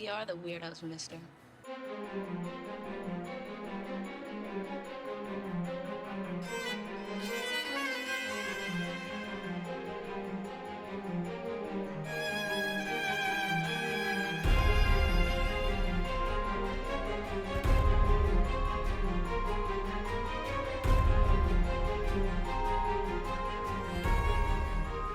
We are the weirdos, mister.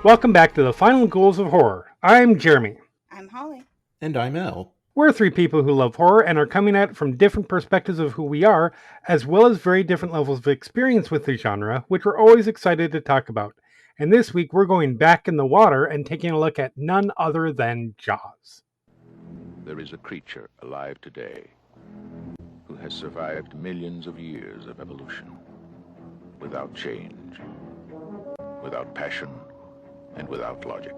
Welcome back to the Final Ghouls of Horror. I'm Jeremy. I'm Holly. And I'm Al. We're three people who love horror and are coming at it from different perspectives of who we are, as well as very different levels of experience with the genre, which we're always excited to talk about. And this week we're going back in the water and taking a look at none other than Jaws. There is a creature alive today who has survived millions of years of evolution without change, without passion, and without logic.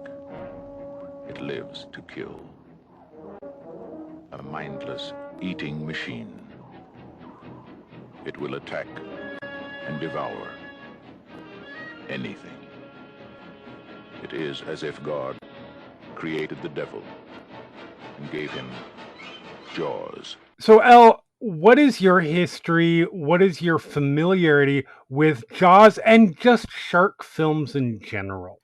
It lives to kill. A mindless eating machine. It will attack and devour anything. It is as if God created the devil and gave him jaws. So, Elle, what is your history? What is your familiarity with Jaws and just shark films in general?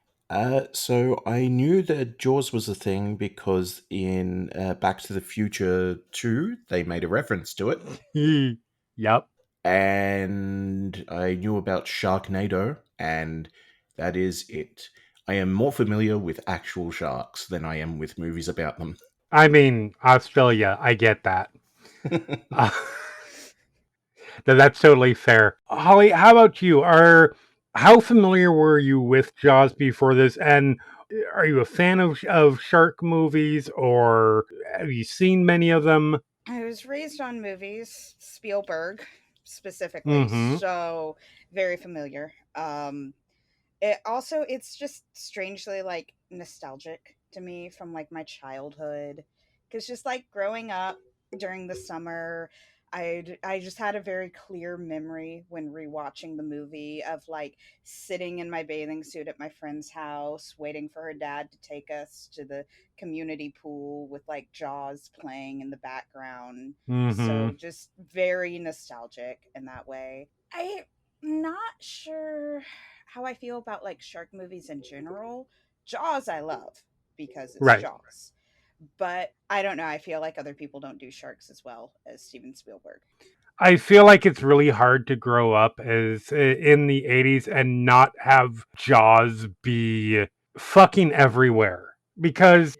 So I knew that Jaws was a thing because in Back to the Future 2, they made a reference to it. Yep. And I knew about Sharknado, and that is it. I am more familiar with actual sharks than I am with movies about them. I mean, Australia, I get that. That's totally fair. Holly, how about you? How familiar were you with Jaws before this? And are you a fan of shark movies, or have you seen many of them? I was raised on movies, Spielberg specifically, so very familiar. It's just strangely like nostalgic to me from like my childhood, because just like growing up during the summer, I just had a very clear memory when rewatching the movie of like sitting in my bathing suit at my friend's house waiting for her dad to take us to the community pool with like Jaws playing in the background. So just very nostalgic in that way. I'm not sure how I feel about like shark movies in general. Jaws I love because it's Right. Jaws. But I don't know, I feel like other people don't do sharks as well as Steven Spielberg. I feel like it's really hard to grow up as in the 80s and not have Jaws be fucking everywhere, because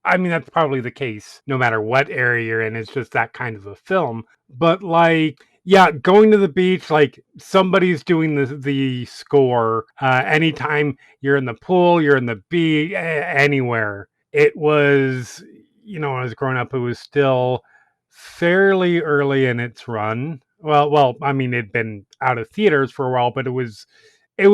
I mean that's probably the case no matter what area you're in. It's just that kind of a film. But like, yeah, going to the beach, like somebody's doing the score. Anytime you're in the pool, you're in the beach, anywhere. It was, when I was growing up, it was still fairly early in its run. Well, I mean, it'd been out of theaters for a while, but it was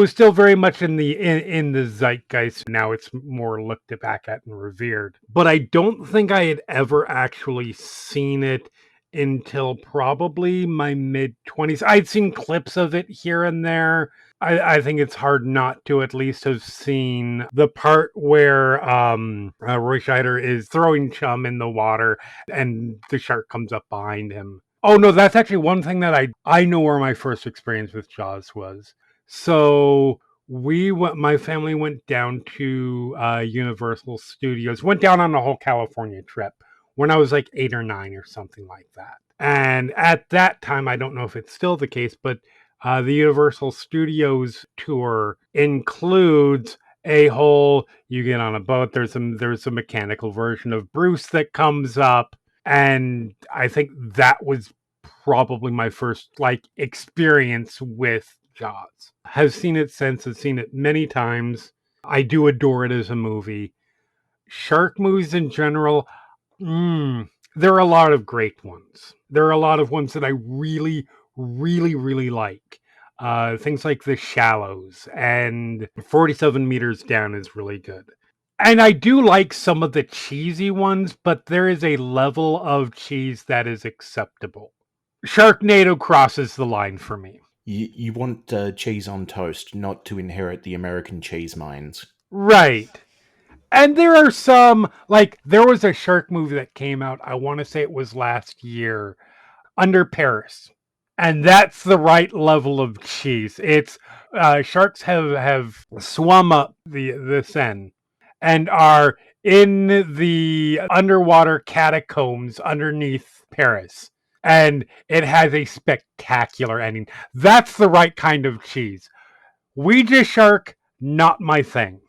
still very much in the zeitgeist. Now it's more looked back at and revered. But I don't think I had ever actually seen it until probably my mid-20s. I'd seen clips of it here and there. I think it's hard not to at least have seen the part where Roy Scheider is throwing chum in the water and the shark comes up behind him. Oh no, that's actually one thing that I know where my first experience with Jaws was. So my family went down to Universal Studios, went down on a whole California trip when I was like 8 or 9 or something like that. And at that time, I don't know if it's still the case, but the Universal Studios tour includes you get on a boat. There's a mechanical version of Bruce that comes up, and I think that was probably my first like experience with Jaws. Have seen it since. I've seen it many times. I do adore it as a movie. Shark movies in general, there are a lot of great ones. There are a lot of ones that I really, really, really like. Things like The Shallows and 47 Meters Down is really good. And I do like some of the cheesy ones, but there is a level of cheese that is acceptable. Sharknado crosses the line for me. You want cheese on toast, not to inherit the American cheese mines. Right. And there are some, like, there was a shark movie that came out, I want to say it was last year, Under Paris. And that's the right level of cheese. It's sharks have swum up the Seine and are in the underwater catacombs underneath Paris. And it has a spectacular ending. That's the right kind of cheese. Ouija shark, not my thing.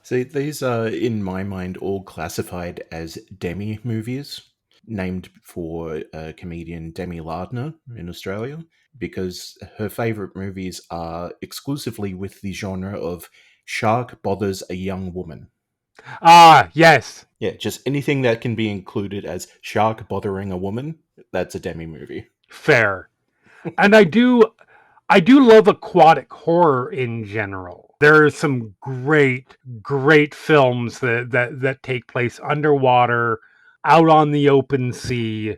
See, these are, in my mind, all classified as demi movies, named for comedian Demi Lardner in Australia, because her favourite movies are exclusively with the genre of shark bothers a young woman. Ah, yes. Yeah, just anything that can be included as shark bothering a woman, that's a demi movie. Fair. And I do love aquatic horror in general. There are some great films that take place underwater, out on the open sea,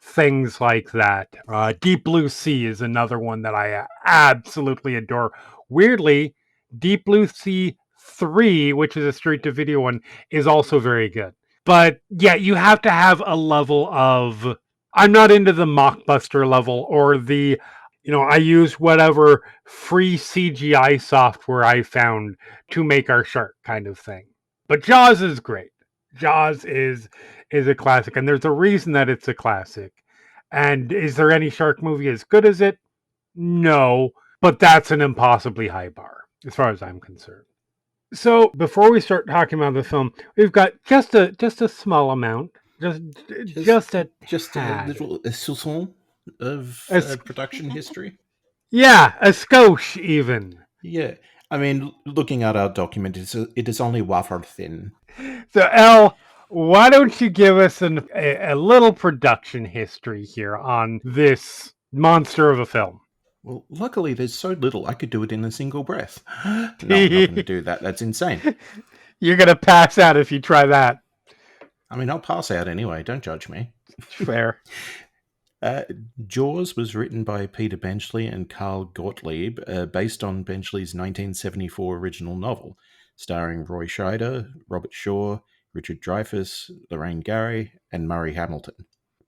things like that. Deep Blue Sea is another one that I absolutely adore. Weirdly, Deep Blue Sea 3, which is a straight to video one, is also very good. But yeah, you have to have a level of, I'm not into the mockbuster level or the, I use whatever free CGI software I found to make our shark kind of thing. But Jaws is great. Jaws is a classic, and there's a reason that it's a classic. And is there any shark movie as good as it? No, but that's an impossibly high bar as far as I'm concerned. So before we start talking about the film, we've got just a small amount, just a Just a tad, little soupçon of a, production history. yeah, a skosh even. Yeah, I mean, looking at our document, it is only wafer thin. So Elle, why don't you give us a little production history here on this monster of a film? Well, luckily, there's so little I could do it in a single breath. No, I'm not going to do that. That's insane. You're gonna pass out if you try that. I mean, I'll pass out anyway. Don't judge me. Fair. Jaws was written by Peter Benchley and Carl Gottlieb, based on Benchley's 1974 original novel, starring Roy Scheider, Robert Shaw, Richard Dreyfuss, Lorraine Gary, and Murray Hamilton.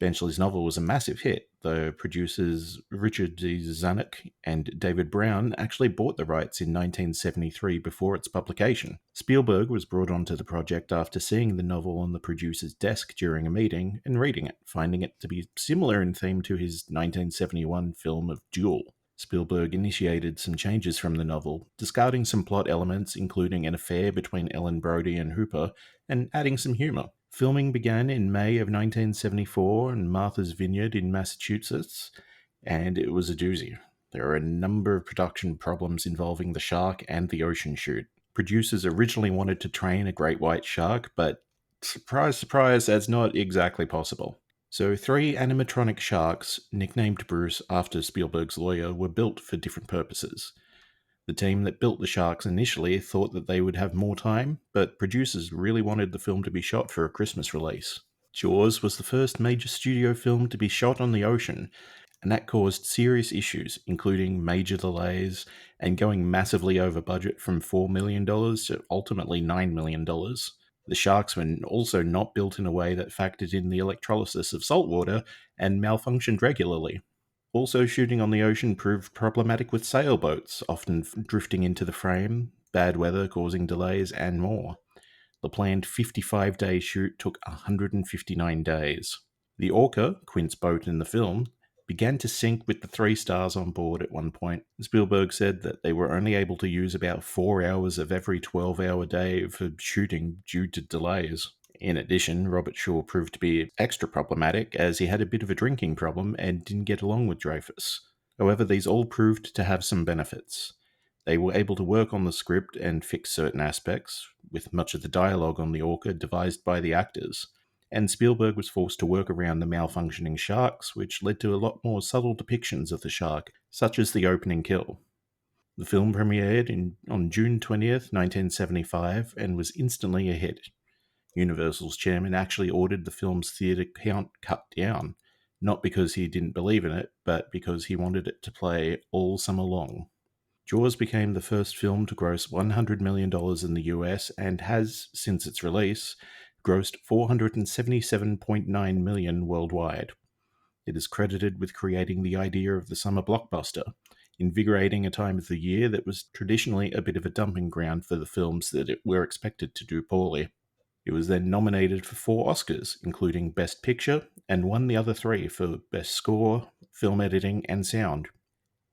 Benchley's novel was a massive hit, though producers Richard D. Zanuck and David Brown actually bought the rights in 1973 before its publication. Spielberg was brought onto the project after seeing the novel on the producer's desk during a meeting and reading it, finding it to be similar in theme to his 1971 film of Duel. Spielberg initiated some changes from the novel, discarding some plot elements, including an affair between Ellen Brody and Hooper, and adding some humour. Filming began in May of 1974 in Martha's Vineyard in Massachusetts, and it was a doozy. There are a number of production problems involving the shark and the ocean shoot. Producers originally wanted to train a great white shark, but surprise, surprise, that's not exactly possible. So 3 animatronic sharks, nicknamed Bruce after Spielberg's lawyer, were built for different purposes. The team that built the sharks initially thought that they would have more time, but producers really wanted the film to be shot for a Christmas release. Jaws was the first major studio film to be shot on the ocean, and that caused serious issues, including major delays and going massively over budget from $4 million to ultimately $9 million. The sharks were also not built in a way that factored in the electrolysis of salt water and malfunctioned regularly. Also, shooting on the ocean proved problematic with sailboats, often drifting into the frame, bad weather causing delays, and more. The planned 55-day shoot took 159 days. The Orca, Quint's boat in the film, began to sink with the 3 stars on board at one point. Spielberg said that they were only able to use about 4 hours of every 12-hour day for shooting due to delays. In addition, Robert Shaw proved to be extra problematic as he had a bit of a drinking problem and didn't get along with Dreyfuss. However, these all proved to have some benefits. They were able to work on the script and fix certain aspects, with much of the dialogue on the Orca devised by the actors. And Spielberg was forced to work around the malfunctioning sharks, which led to a lot more subtle depictions of the shark, such as the opening kill. The film premiered on June 20th, 1975, and was instantly a hit. Universal's chairman actually ordered the film's theatre count cut down, not because he didn't believe in it, but because he wanted it to play all summer long. Jaws became the first film to gross $100 million in the US and has, since its release, grossed $477.9 million worldwide. It is credited with creating the idea of the summer blockbuster, invigorating a time of the year that was traditionally a bit of a dumping ground for the films that were expected to do poorly. It was then nominated for 4 Oscars, including Best Picture, and won the other 3 for Best Score, Film Editing, and Sound.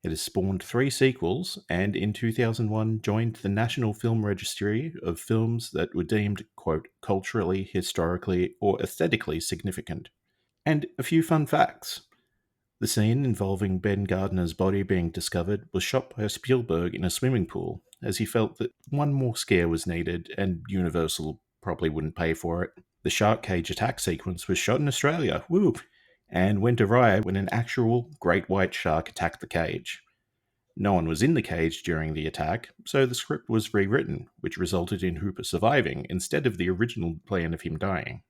It has spawned 3 sequels, and in 2001 joined the National Film Registry of films that were deemed, quote, culturally, historically, or aesthetically significant. And a few fun facts. The scene involving Ben Gardner's body being discovered was shot by Spielberg in a swimming pool, as he felt that one more scare was needed and Universal probably wouldn't pay for it. The shark cage attack sequence was shot in Australia, woo, and went awry when an actual great white shark attacked the cage. No one was in the cage during the attack, so the script was rewritten, which resulted in Hooper surviving instead of the original plan of him dying.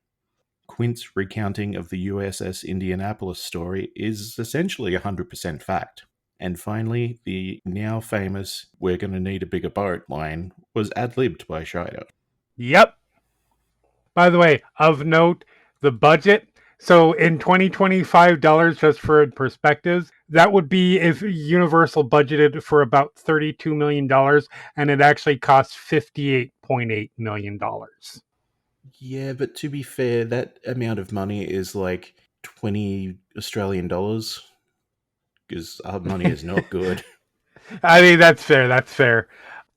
Quint's recounting of the USS Indianapolis story is essentially 100% fact. And finally, the now famous "we're going to need a bigger boat" line was ad-libbed by Scheider. Yep. By the way, of note, the budget. So in 2025 dollars, just for perspectives, that would be if Universal budgeted for about $32 million and it actually cost $58.8 million. Yeah, but to be fair, that amount of money is like 20 Australian dollars, because our money is not good. I mean, that's fair. That's fair.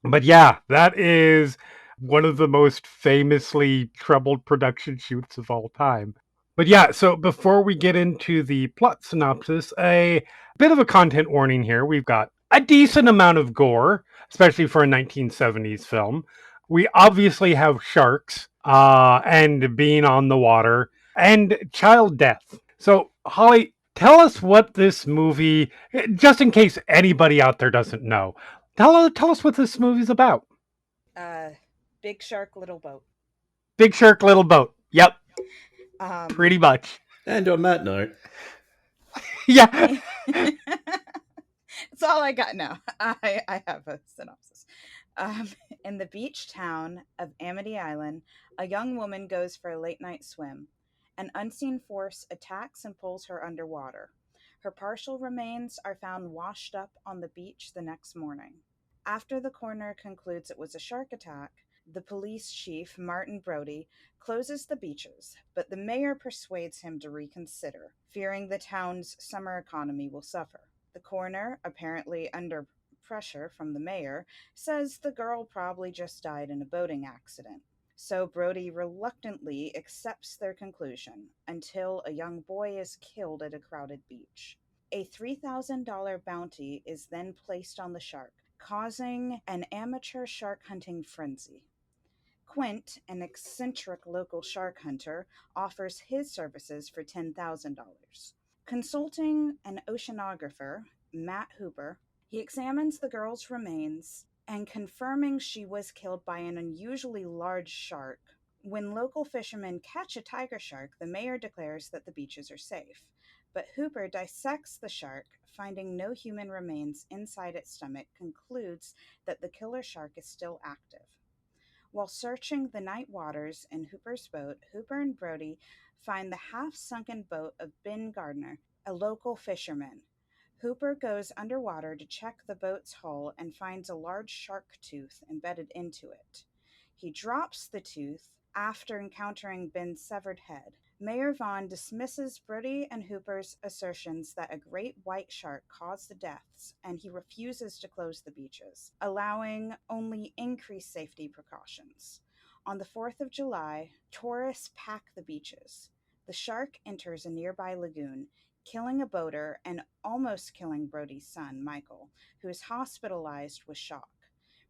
But yeah, that is one of the most famously troubled production shoots of all time. But yeah, so before we get into the plot synopsis, a bit of a content warning here. We've got a decent amount of gore, especially for a 1970s film. We obviously have sharks and being on the water and child death. So, Holly, tell us what this movie, just in case anybody out there doesn't know, tell us what this movie's about. Big shark, little boat. Big shark, little boat. Yep, Um, pretty much. And on that note, Yeah. That's all I got now. I have a synopsis. In the beach town of Amity Island, a young woman goes for a late night swim. An unseen force attacks and pulls her underwater. Her partial remains are found washed up on the beach the next morning. After the coroner concludes it was a shark attack, the police chief, Martin Brody, closes the beaches, but the mayor persuades him to reconsider, fearing the town's summer economy will suffer. The coroner, apparently under pressure from the mayor, says the girl probably just died in a boating accident. So Brody reluctantly accepts their conclusion until a young boy is killed at a crowded beach. A $3,000 bounty is then placed on the shark, causing an amateur shark hunting frenzy. Quint, an eccentric local shark hunter, offers his services for $10,000. Consulting an oceanographer, Matt Hooper, he examines the girl's remains and confirming she was killed by an unusually large shark. When local fishermen catch a tiger shark, the mayor declares that the beaches are safe. But Hooper dissects the shark, finding no human remains inside its stomach, concludes that the killer shark is still active. While searching the night waters in Hooper's boat, Hooper and Brody find the half-sunken boat of Ben Gardner, a local fisherman. Hooper goes underwater to check the boat's hull and finds a large shark tooth embedded into it. He drops the tooth after encountering Ben's severed head. Mayor Vaughn dismisses Brody and Hooper's assertions that a great white shark caused the deaths, and he refuses to close the beaches, allowing only increased safety precautions. On the 4th of July, tourists pack the beaches. The shark enters a nearby lagoon, killing a boater and almost killing Brody's son, Michael, who is hospitalized with shock.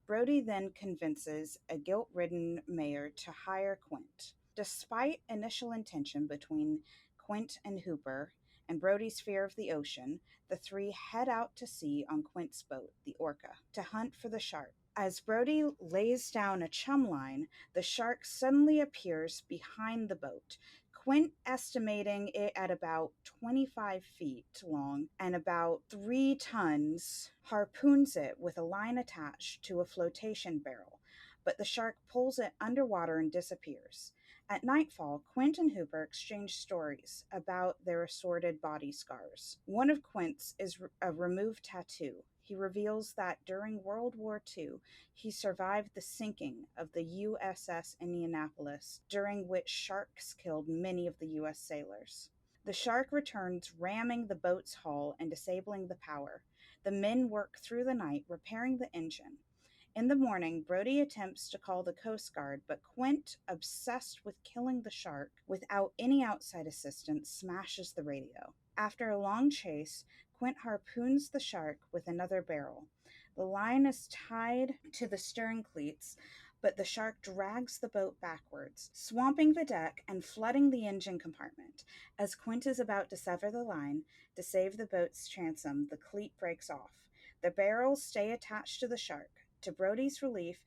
Brody then convinces a guilt-ridden mayor to hire Quint. Despite initial tension between Quint and Hooper and Brody's fear of the ocean, the three head out to sea on Quint's boat, the Orca, to hunt for the shark. As Brody lays down a chum line, the shark suddenly appears behind the boat. Quint, estimating it at about 25 feet long and about 3 tons, harpoons it with a line attached to a flotation barrel, but the shark pulls it underwater and disappears. At nightfall, Quint and Hooper exchange stories about their assorted body scars. One of Quint's is a removed tattoo. He reveals that during World War II, he survived the sinking of the USS Indianapolis, during which sharks killed many of the US sailors. The shark returns, ramming the boat's hull and disabling the power. The men work through the night, repairing the engine. In the morning, Brody attempts to call the Coast Guard, but Quint, obsessed with killing the shark without any outside assistance, smashes the radio. After a long chase, Quint harpoons the shark with another barrel. The line is tied to the stern cleats, but the shark drags the boat backwards, swamping the deck and flooding the engine compartment. As Quint is about to sever the line to save the boat's transom, the cleat breaks off. The barrels stay attached to the shark. To Brody's relief,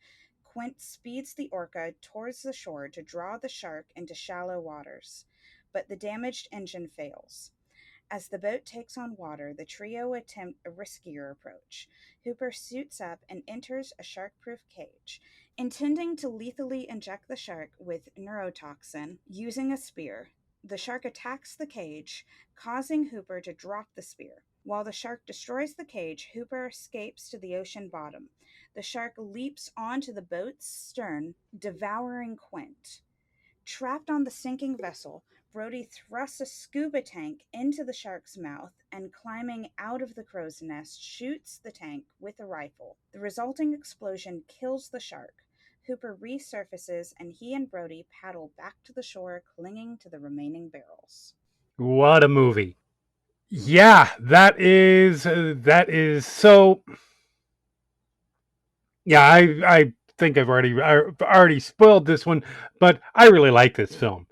Quint speeds the Orca towards the shore to draw the shark into shallow waters, but the damaged engine fails. As the boat takes on water, the trio attempt a riskier approach. Hooper suits up and enters a shark-proof cage, intending to lethally inject the shark with neurotoxin using a spear. The shark attacks the cage, causing Hooper to drop the spear. While the shark destroys the cage, Hooper escapes to the ocean bottom. The shark leaps onto the boat's stern, devouring Quint. Trapped on the sinking vessel, Brody thrusts a scuba tank into the shark's mouth and, climbing out of the crow's nest, shoots the tank with a rifle. The resulting explosion kills the shark. Hooper resurfaces and he and Brody paddle back to the shore, clinging to the remaining barrels. What a movie. Yeah, that is so. Yeah, I think I've already spoiled this one, but I really like this film.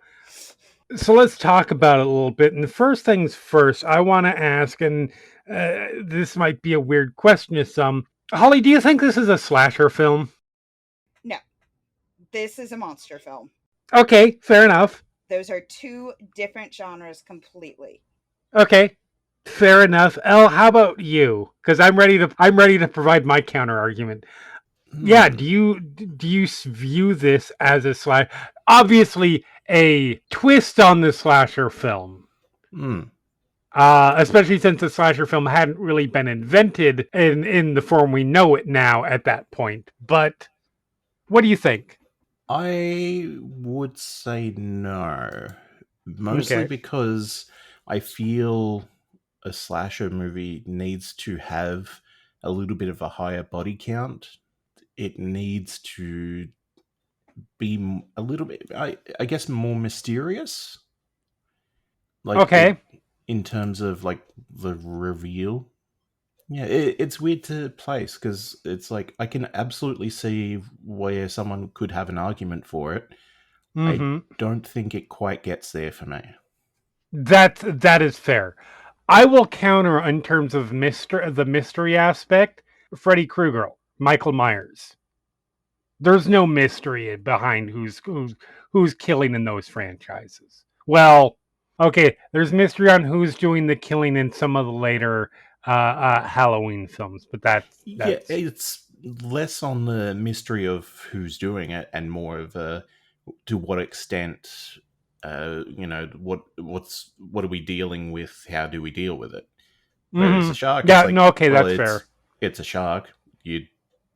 So let's talk about it a little bit. And the first things first, I want to ask, and this might be a weird question to some. Holly, do you think this is a slasher film? No, this is a monster film. Okay, fair enough. Those are two different genres completely. Okay, fair enough. Elle, how about you? Because I'm ready to provide my counter argument. Yeah, do you view this as a slash? Obviously, a twist on the slasher film. Especially since the slasher film hadn't really been invented in the form we know it now at that point. But what do you think? I would say no. Mostly Okay. because I feel a slasher movie needs to have a little bit of a higher body count. It needs to be a little bit, I guess, more mysterious. Like, Okay. in terms of like the reveal. Yeah, it's weird to place because it's like I can absolutely see where someone could have an argument for it. I Mm-hmm. don't think it quite gets there for me. That is fair. I will counter in terms of the mystery aspect. Freddy Krueger, Michael Myers. There's no mystery behind who's killing in those franchises. Well, okay, there's mystery on who's doing the killing in some of the later Halloween films, but that's It's less on the mystery of who's doing it and more of to what extent. What are we dealing with? How do we deal with it? Whereas mm-hmm. a shark, Yeah, it's like, no, okay, well, that's fair. it's a shark. You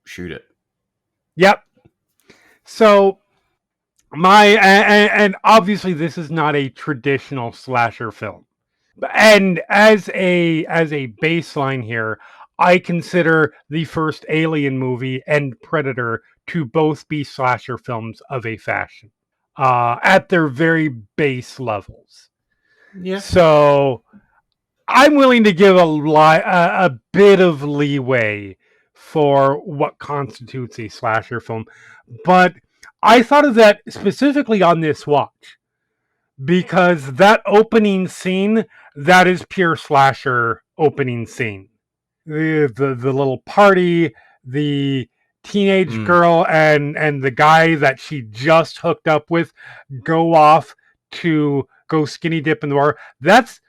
shoot it. Yep. So and obviously this is not a traditional slasher film. And as a baseline here, I consider the first Alien movie and Predator to both be slasher films of a fashion, at their very base levels. Yeah. So I'm willing to give a bit of leeway for what constitutes a slasher film, but I thought of that specifically on this watch because that opening scene, that is pure slasher opening scene. The little party, the teenage girl and the guy that she just hooked up with go off to go skinny dip in the water. That's,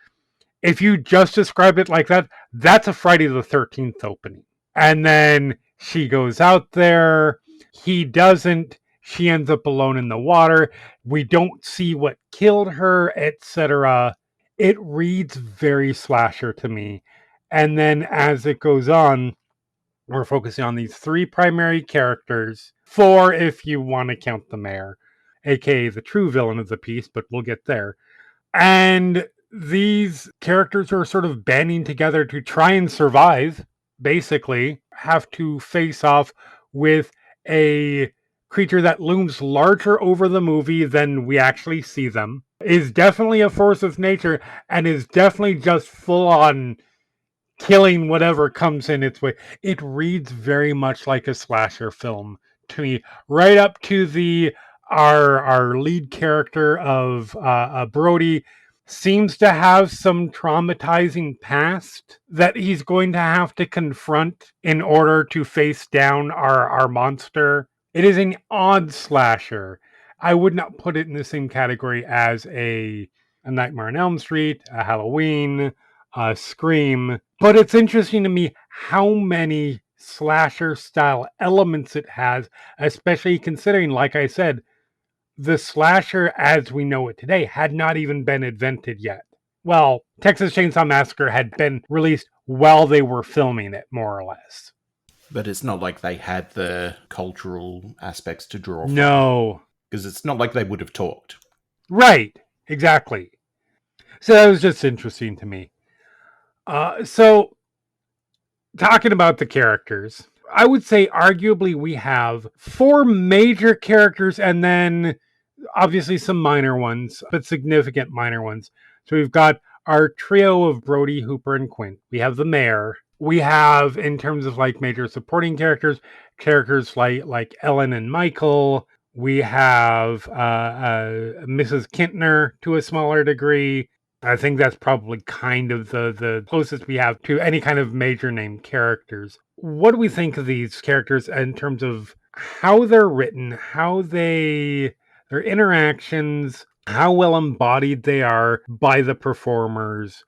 if you just describe it like that, that's a Friday the 13th opening. And then she goes out there, he doesn't, she ends up alone in the water. We don't see what killed her, etc. It reads very slasher to me. And then as it goes on, we're focusing on these three primary characters, four if you want to count the mayor, aka the true villain of the piece, but we'll get there. And these characters are sort of banding together to try and survive, basically, have to face off with a creature that looms larger over the movie than we actually see them, is definitely a force of nature, and is definitely just full on killing whatever comes in its way. It reads very much like a slasher film to me, right up to the our lead character of Brody seems to have some traumatizing past that he's going to have to confront in order to face down our monster. It is an odd slasher. I would not put it in the same category as a Nightmare on Elm Street, a Halloween, Scream. But it's interesting to me how many slasher style elements it has, especially considering, like I said, the slasher as we know it today had not even been invented yet. Well, Texas Chainsaw Massacre had been released while they were filming it, more or less. But it's not like they had the cultural aspects to draw from. No. Because it's not like they would have talked. Right. Exactly. So that was just interesting to me. So, talking about the characters, I would say arguably we have four major characters and then obviously some minor ones, but significant minor ones. So we've got our trio of Brody, Hooper, and Quint. We have the mayor. We have, in terms of like major supporting characters, characters like Ellen and Michael. We have Mrs. Kintner to a smaller degree. I think that's probably kind of the closest we have to any kind of major name characters. What do we think of these characters in terms of how they're written, how their interactions, how well embodied they are by the performers?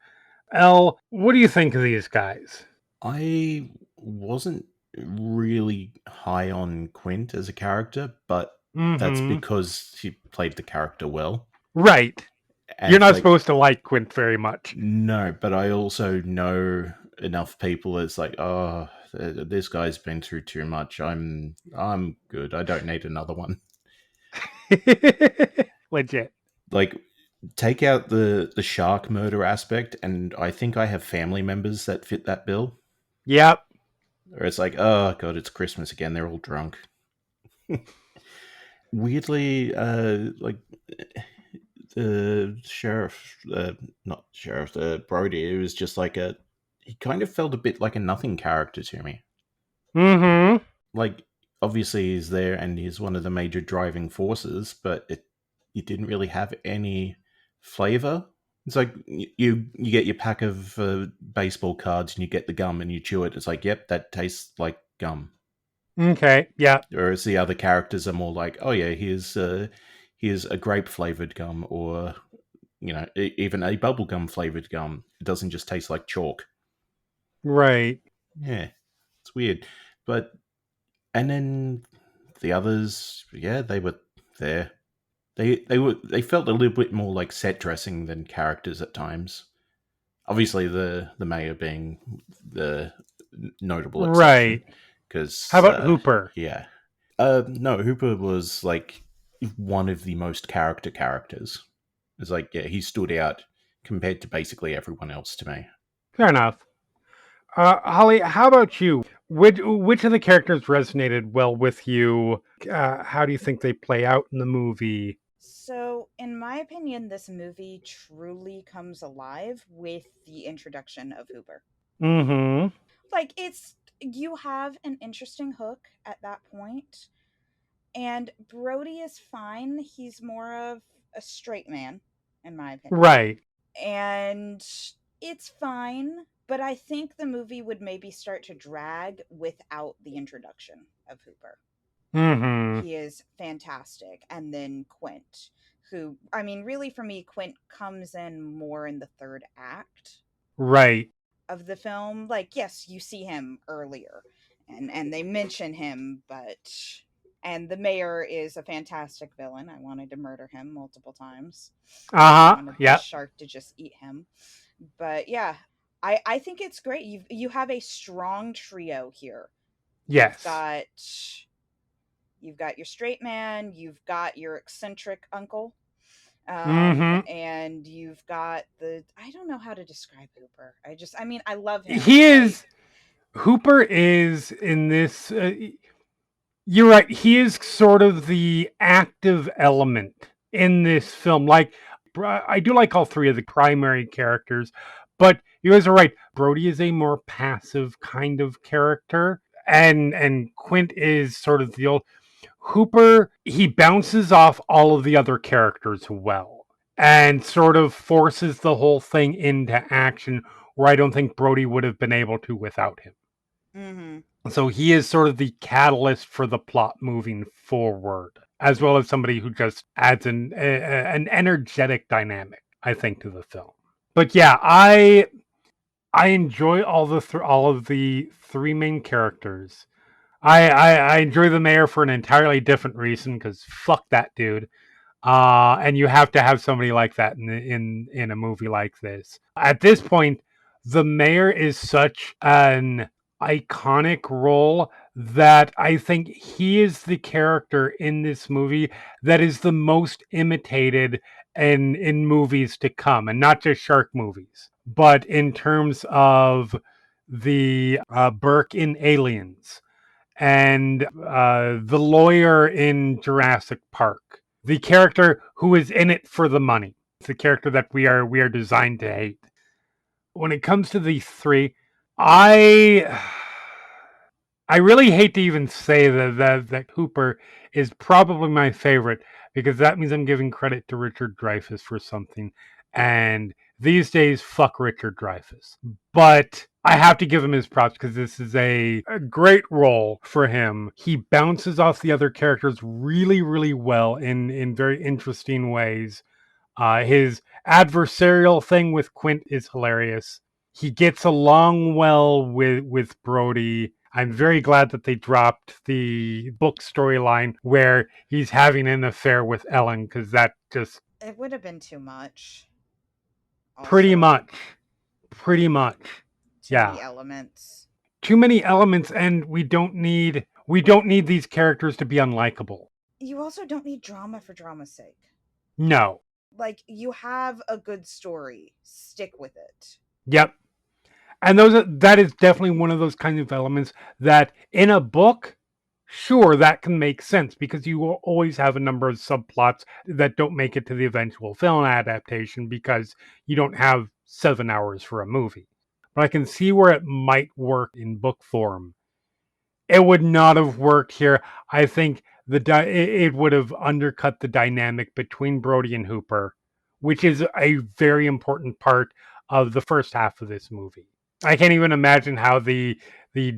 Elle, what do you think of these guys? I wasn't really high on Quint as a character, but that's because he played the character well. Right. And you're not supposed to like Quint very much. No, but I also know enough people. It's like, oh, this guy's been through too much. I'm good. I don't need another one. Legit. Like, take out the shark murder aspect, and I think I have family members that fit that bill. Yep. Or it's like, oh god, it's Christmas again. They're all drunk. Weirdly, like the sheriff, not sheriff, Brody. It was just like he kind of felt a bit like a nothing character to me. Mm-hmm. Like, obviously he's there and he's one of the major driving forces, but it didn't really have any flavor. It's like you get your pack of baseball cards and you get the gum and you chew it. It's like, yep, that tastes like gum. Okay, yeah. Whereas the other characters are more like, oh yeah, here's a grape flavored gum, or even a bubblegum flavored gum. It doesn't just taste like chalk. Right. Yeah, it's weird. And then the others, yeah, they were there. They felt a little bit more like set dressing than characters at times. Obviously, the mayor being the notable exception. Right. Because how about Hooper? Yeah. No, Hooper was like one of the most characters. It's like, yeah, he stood out compared to basically everyone else to me. Fair enough. Holly, how about you? Which of the characters resonated well with you? How do you think they play out in the movie? So, in my opinion, this movie truly comes alive with the introduction of Hooper. Mm-hmm. Like, you have an interesting hook at that point, and Brody is fine. He's more of a straight man, in my opinion. Right. And it's fine, but I think the movie would maybe start to drag without the introduction. of Hooper. Mm-hmm. He is fantastic. And then Quint, who, I mean, really for me, Quint comes in more in the third act Right. of the film. Like, yes, you see him earlier, and they mention him, but and the mayor is a fantastic villain. I wanted to murder him multiple times. I Uh-huh. wanted the Yep. shark to just eat him. But yeah, I think it's great. You have a strong trio here. You've Yes. got your straight man, you've got your eccentric uncle, Mm-hmm. and you've got the, I don't know how to describe Hooper. I mean, I love him. He Like, is Hooper is in this you're right. He is sort of the active element in this film. Like, I do like all three of the primary characters, but you guys are right. Brody is a more passive kind of character, and Quint is sort of the old Hooper. He bounces off all of the other characters well, and sort of forces the whole thing into action. Where I don't think Brody would have been able to without him. mm-hmm. So he is sort of the catalyst for the plot moving forward, as well as somebody who just adds an energetic dynamic, I think, to the film. But yeah, I enjoy all of the three main characters. I enjoy the mayor for an entirely different reason because fuck that dude. And you have to have somebody like that in a movie like this. At this point, the mayor is such an iconic role that I think he is the character in this movie that is the most imitated in movies to come, and not just shark movies, but in terms of the Burke in Aliens and the lawyer in Jurassic Park, the character who is in it for the money, the character that we are designed to hate. When it comes to these three, I I really hate to even say that Hooper is probably my favorite because that means I'm giving credit to Richard Dreyfuss for something. And these days, fuck Richard Dreyfuss. But I have to give him his props because this is a great role for him. He bounces off the other characters really, really well in very interesting ways. His adversarial thing with Quint is hilarious. He gets along well with Brody. I'm very glad that they dropped the book storyline where he's having an affair with Ellen because that just It would have been too much. pretty Also, much, pretty much, too yeah, many elements. too many elements, and we don't need these characters to be unlikable. You also don't need drama for drama's sake. No, Like, you have a good story, stick with it. yep, and that is definitely one of those kinds of elements that in a book, sure, that can make sense because you will always have a number of subplots that don't make it to the eventual film adaptation because you don't have 7 hours for a movie. But I can see where it might work in book form. It would not have worked here. I think it would have undercut the dynamic between Brody and Hooper, which is a very important part of the first half of this movie. I can't even imagine how the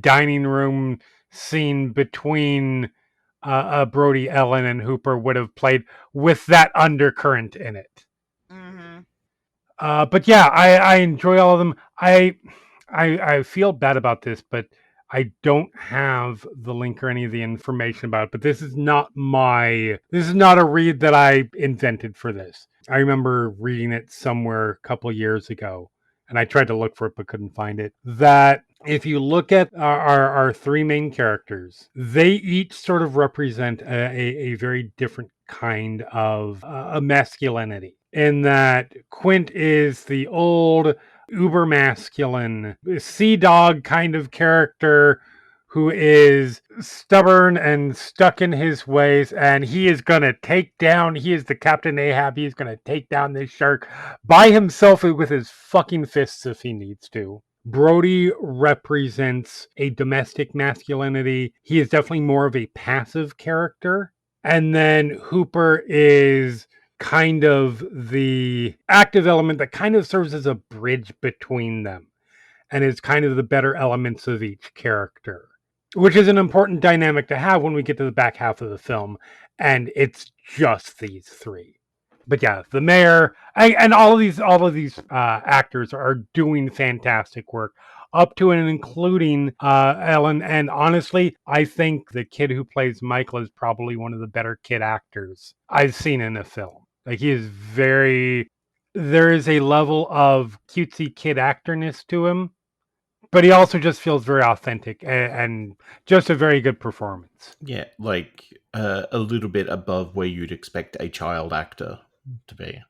dining room scene between Brody, Ellen, and Hooper would have played with that undercurrent in it. Mm-hmm. But yeah, I enjoy all of them. I feel bad about this, but I don't have the link or any of the information about it. But this is not a read that I invented for this. I remember reading it somewhere a couple years ago, and I tried to look for it but couldn't find it. That if you look at our three main characters, they each sort of represent a very different kind of a masculinity. In that Quint is the old uber masculine sea dog kind of character who is stubborn and stuck in his ways, and he is the Captain Ahab. He's gonna take down this shark by himself with his fucking fists if he needs to. Brody represents a domestic masculinity. He is definitely more of a passive character. And then Hooper is kind of the active element that kind of serves as a bridge between them and is kind of the better elements of each character. which is an important dynamic to have when we get to the back half of the film, and it's just these three. But yeah, the mayor and all of these actors are doing fantastic work, up to and including Ellen. And honestly, I think the kid who plays Michael is probably one of the better kid actors I've seen in a film. Like he is very. There is a level of cutesy kid actorness to him, but he also just feels very authentic and just a very good performance. Yeah, like a little bit above where you'd expect a child actor to be.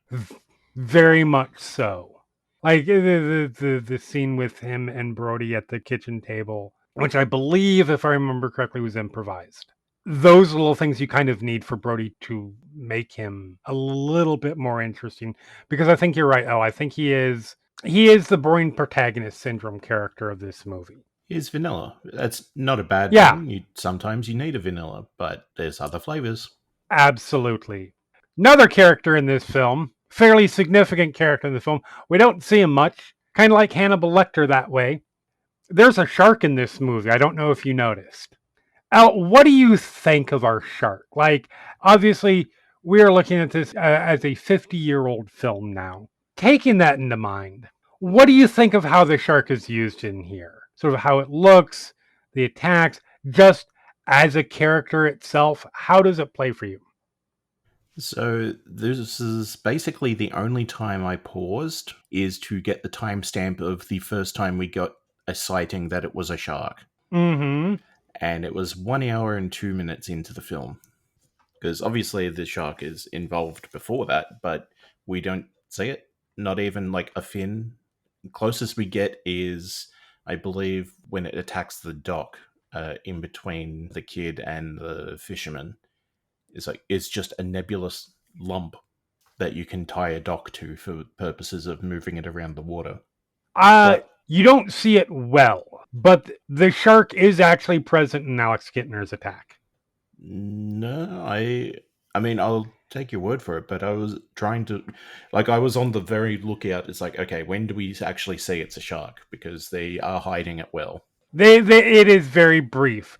Very much so. Like the scene with him and Brody at the kitchen table, which I believe, if I remember correctly, was improvised. Those little things you kind of need for Brody to make him a little bit more interesting, because I think you're right. Oh, I think he is the boring protagonist syndrome character of this movie. Here's vanilla. That's not a bad Yeah, thing. Sometimes you need a vanilla, but there's other flavors. absolutely. Another character in this film, fairly significant character in the film. We don't see him much, kind of like Hannibal Lecter that way. There's a shark in this movie. I don't know if you noticed. Al, what do you think of our shark? Like, obviously, we are looking at this as a 50-year-old film now. Taking that into mind, what do you think of how the shark is used in here? Sort of how it looks, the attacks, just as a character itself. How does it play for you? So this is basically the only time I paused is to get the timestamp of the first time we got a sighting that it was a shark. Mm-hmm. And it was 1 hour and 2 minutes into the film. Because obviously the shark is involved before that, but we don't see it. Not even like a fin. Closest we get is, I believe, when it attacks the dock in between the kid and the fisherman. It's just a nebulous lump that you can tie a dock to for purposes of moving it around the water. But You don't see it well, but the shark is actually present in Alex Kittner's attack. no, I mean, I'll take your word for it, but I was trying to, like, I was on the very lookout. It's like, okay, when do we actually see it's a shark? Because they are hiding it well. It is very brief.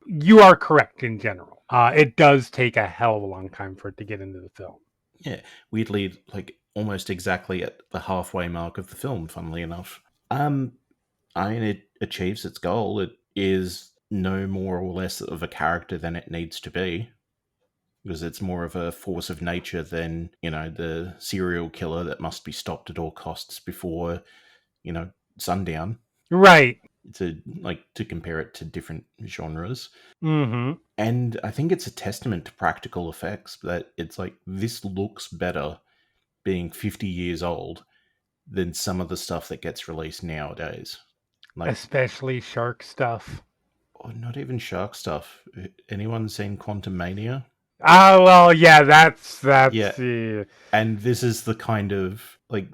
You are correct in general. It does take a hell of a long time for it to get into the film. Yeah, weirdly, like, almost exactly at the halfway mark of the film, funnily enough. I mean, it achieves its goal. It is no more or less of a character than it needs to be. Because it's more of a force of nature than, the serial killer that must be stopped at all costs before, sundown. Right. To compare it to different genres. Mm-hmm. And I think it's a testament to practical effects that it's like, this looks better being 50 years old than some of the stuff that gets released nowadays. Like, Especially shark stuff. or not even shark stuff. Anyone seen Quantum Mania? Well, yeah, that's Yeah. And this is the kind of, like,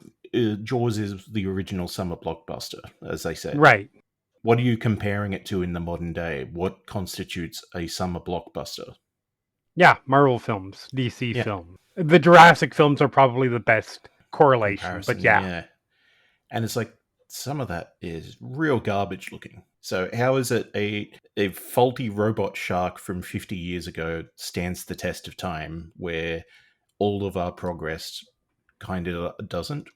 Jaws is the original summer blockbuster, as they said. right. What are you comparing it to in the modern day? What constitutes a summer blockbuster? Yeah, Marvel films, DC Yeah. films. The Jurassic films are probably the best correlation, but yeah. And it's like, some of that is real garbage looking. So how is it a faulty robot shark from 50 years ago stands the test of time where all of our progress kind of doesn't?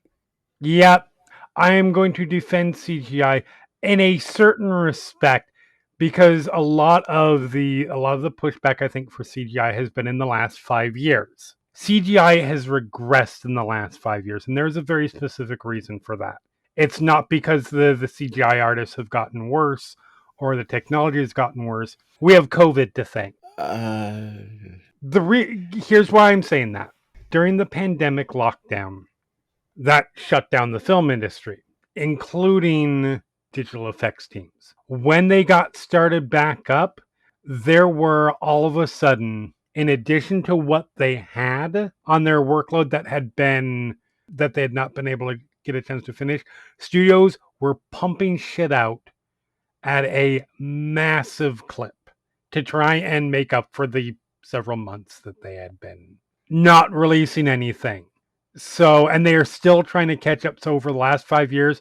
Yep. I am going to defend CGI in a certain respect, because a lot of the pushback, I think, for CGI has been in the last 5 years. CGI has regressed in the last 5 years, and there's a very specific reason for that. It's not because the CGI artists have gotten worse or the technology has gotten worse. We have COVID to thank. Here's why I'm saying that. During the pandemic lockdown, that shut down the film industry, including digital effects teams. When they got started back up, there were all of a sudden, in addition to what they had on their workload that they had not been able to get a chance to finish, studios were pumping shit out at a massive clip to try and make up for the several months that they had been not releasing anything. So, and they are still trying to catch up. So, over the last 5 years,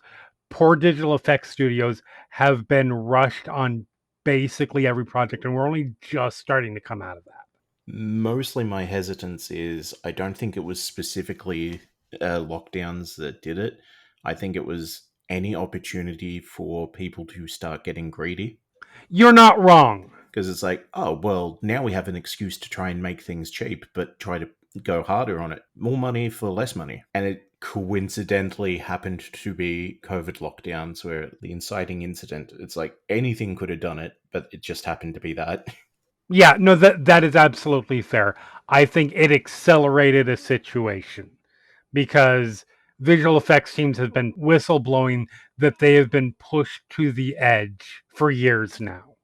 poor digital effects studios have been rushed on basically every project, and we're only just starting to come out of that. Mostly my hesitance is I don't think it was specifically lockdowns that did it. I think it was any opportunity for people to start getting greedy. You're not wrong. Because it's like, oh, well, now we have an excuse to try and make things cheap, but try to go harder on it. More money for less money. And it coincidentally happened to be COVID lockdowns where the inciting incident, it's like anything could have done it, but it just happened to be that. Yeah, no, that is absolutely fair. I think it accelerated a situation because visual effects teams have been whistleblowing that they have been pushed to the edge for years now.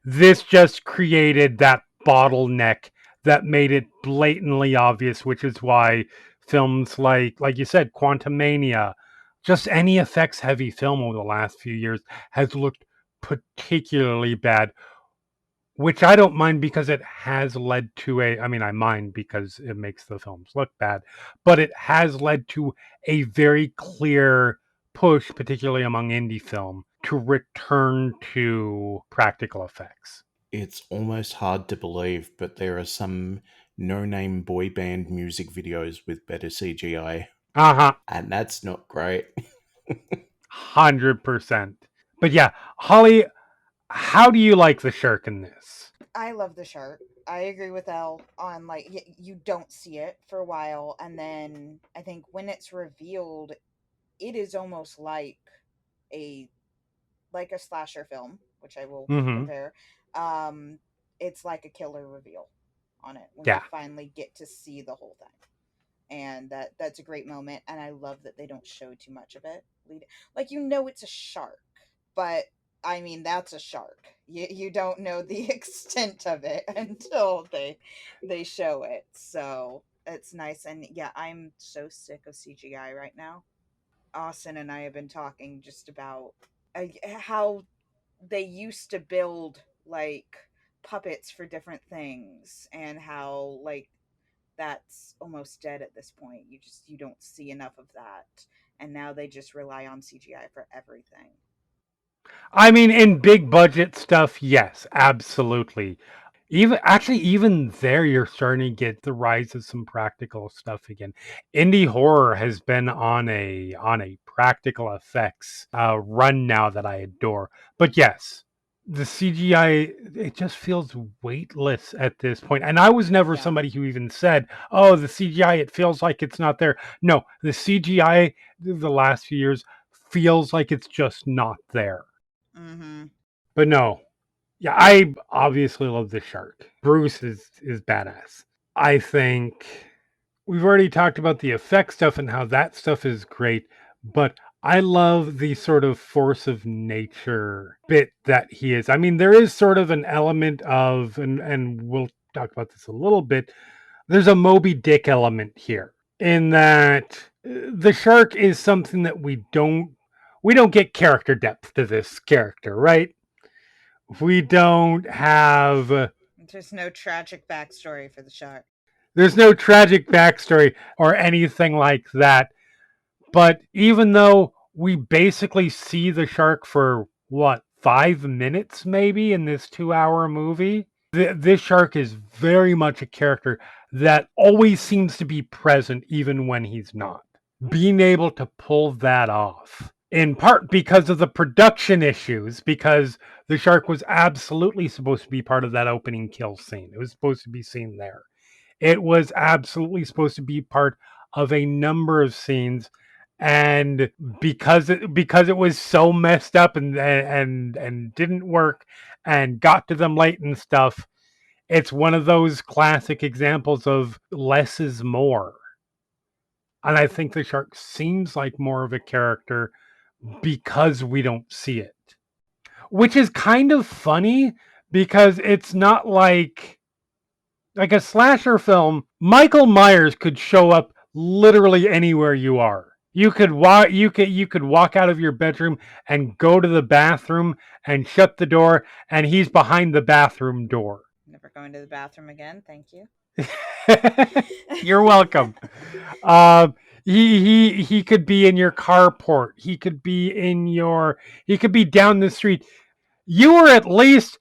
This just created that bottleneck that made it blatantly obvious, which is why films like you said, Quantumania, just any effects heavy film over the last few years has looked particularly bad, which I don't mind because it has led to I mind because it makes the films look bad, but it has led to a very clear push, particularly among indie film, to return to practical effects. It's almost hard to believe, but there are some no-name boy band music videos with better CGI. Uh-huh. And that's not great. 100%. But yeah, Holly, how do you like the shark in this? I love the shark. I agree with Elle on like you don't see it for a while, and then I think when it's revealed, it is almost a like a slasher film, which I will compare. It's like a killer reveal on it when you finally get to see the whole thing, and that's a great moment. And I love that they don't show too much of it. Like it's a shark, but I mean that's a shark. You don't know the extent of it until they show it. So it's nice. And yeah, I'm so sick of CGI right now. Austin and I have been talking just about how they used to build like puppets for different things, and how like that's almost dead at this point. You don't see enough of that, and now they just rely on CGI for everything. I mean, in big budget stuff, yes, absolutely. Even there, you're starting to get the rise of some practical stuff again. Indie horror has been on a practical effects run now that I adore. But yes, the CGI, it just feels weightless at this point. And I was never somebody who even said, "Oh, the CGI, it feels like it's not there." No, the CGI the last few years feels like it's just not there. Mm-hmm. But no, yeah, I obviously love the shark. Bruce is badass. I think we've already talked about the effect stuff and how that stuff is great, but I love the sort of force of nature bit that he is. I mean, there is sort of an element of, and we'll talk about this a little bit, there's a Moby Dick element here in that the shark is something that we don't get character depth to this character, right? We don't have There's no tragic backstory for the shark. there's no tragic backstory or anything like that. But even though we basically see the shark for what, 5 minutes maybe in this 2-hour movie, this shark is very much a character that always seems to be present even when he's not. Being able to pull that off, in part because of the production issues, because the shark was absolutely supposed to be part of that opening kill scene. It was supposed to be seen there. It was absolutely supposed to be part of a number of scenes, and because it was so messed up and didn't work and got to them late and stuff, it's one of those classic examples of less is more. And I think the shark seems like more of a character because we don't see it. Which is kind of funny because it's not like a slasher film. Michael Myers could show up literally anywhere you are. You could walk out of your bedroom and go to the bathroom and shut the door, and he's behind the bathroom door. Never going to the bathroom again. Thank you. You're welcome. He could be in your carport. He could be down the street. You were at least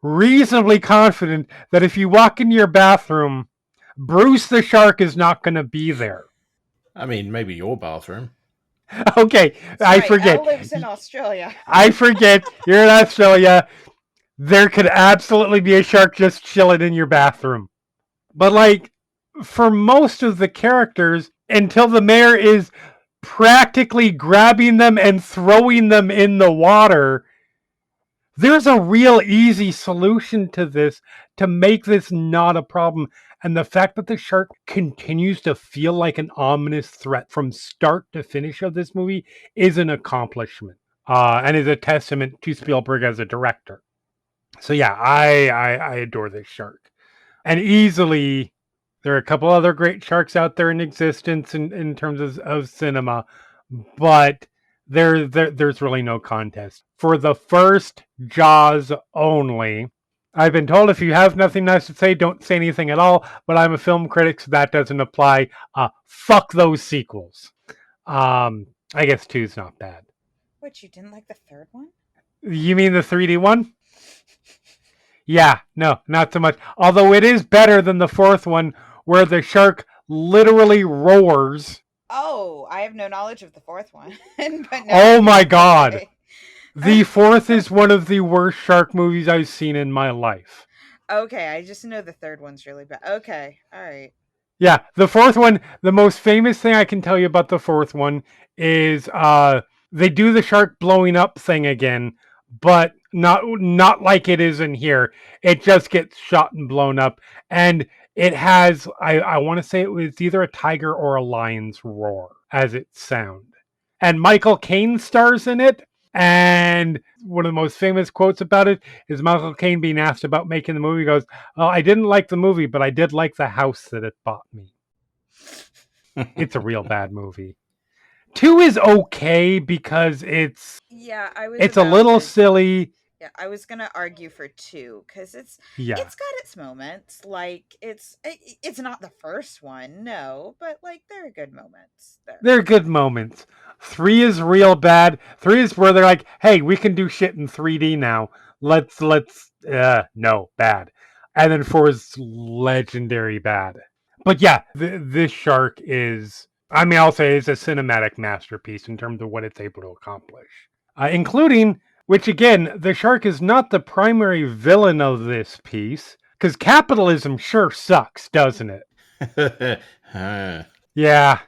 reasonably confident that if you walk into your bathroom, Bruce the shark is not going to be there. I mean, maybe your bathroom. Okay, That's I right. forget. Elle lives in Australia. I forget. You're in Australia. There could absolutely be a shark just chilling in your bathroom. But like for most of the characters, until the mayor is practically grabbing them and throwing them in the water, there's a real easy solution to this to make this not a problem. And the fact that the shark continues to feel like an ominous threat from start to finish of this movie is an accomplishment, and is a testament to Spielberg as a director. So yeah, I adore this shark. And easily, there are a couple other great sharks out there in existence in terms of cinema, but there's really no contest. For the first Jaws only, I've been told if you have nothing nice to say, don't say anything at all, but I'm a film critic, so that doesn't apply. Fuck those sequels. I guess two's not bad. What, you didn't like the third one? You mean the 3D one? Yeah, no, not so much. Although it is better than the fourth one, where the shark literally roars. Oh, I have no knowledge of the fourth one. But Oh my god. The fourth is one of the worst shark movies I've seen in my life. Okay, I just know the third one's really bad. Okay, all right. Yeah, the fourth one, the most famous thing I can tell you about the fourth one is they do the shark blowing up thing again, but not like it is in here. It just gets shot and blown up, and it has I want to say it was either a tiger or a lion's roar as its sound. And Michael Caine stars in it. And one of the most famous quotes about it is Michael Caine being asked about making the movie. He goes, "Oh, I didn't like the movie, but I did like the house that it bought me." It's a real bad movie. 2 is okay because it's a little silly. Yeah, I was gonna argue for 2 because it's Yeah, got its moments. Like it's not the first one, no, but like there are good moments there. they're good moments. 3 is real bad. 3 is where they're like, "Hey, we can do shit in 3D now. Let's no, bad." And then 4 is legendary bad. But yeah, this shark is, I mean, I'll say it's a cinematic masterpiece in terms of what it's able to accomplish. Including, which again, the shark is not the primary villain of this piece, because capitalism sure sucks, doesn't it? Yeah.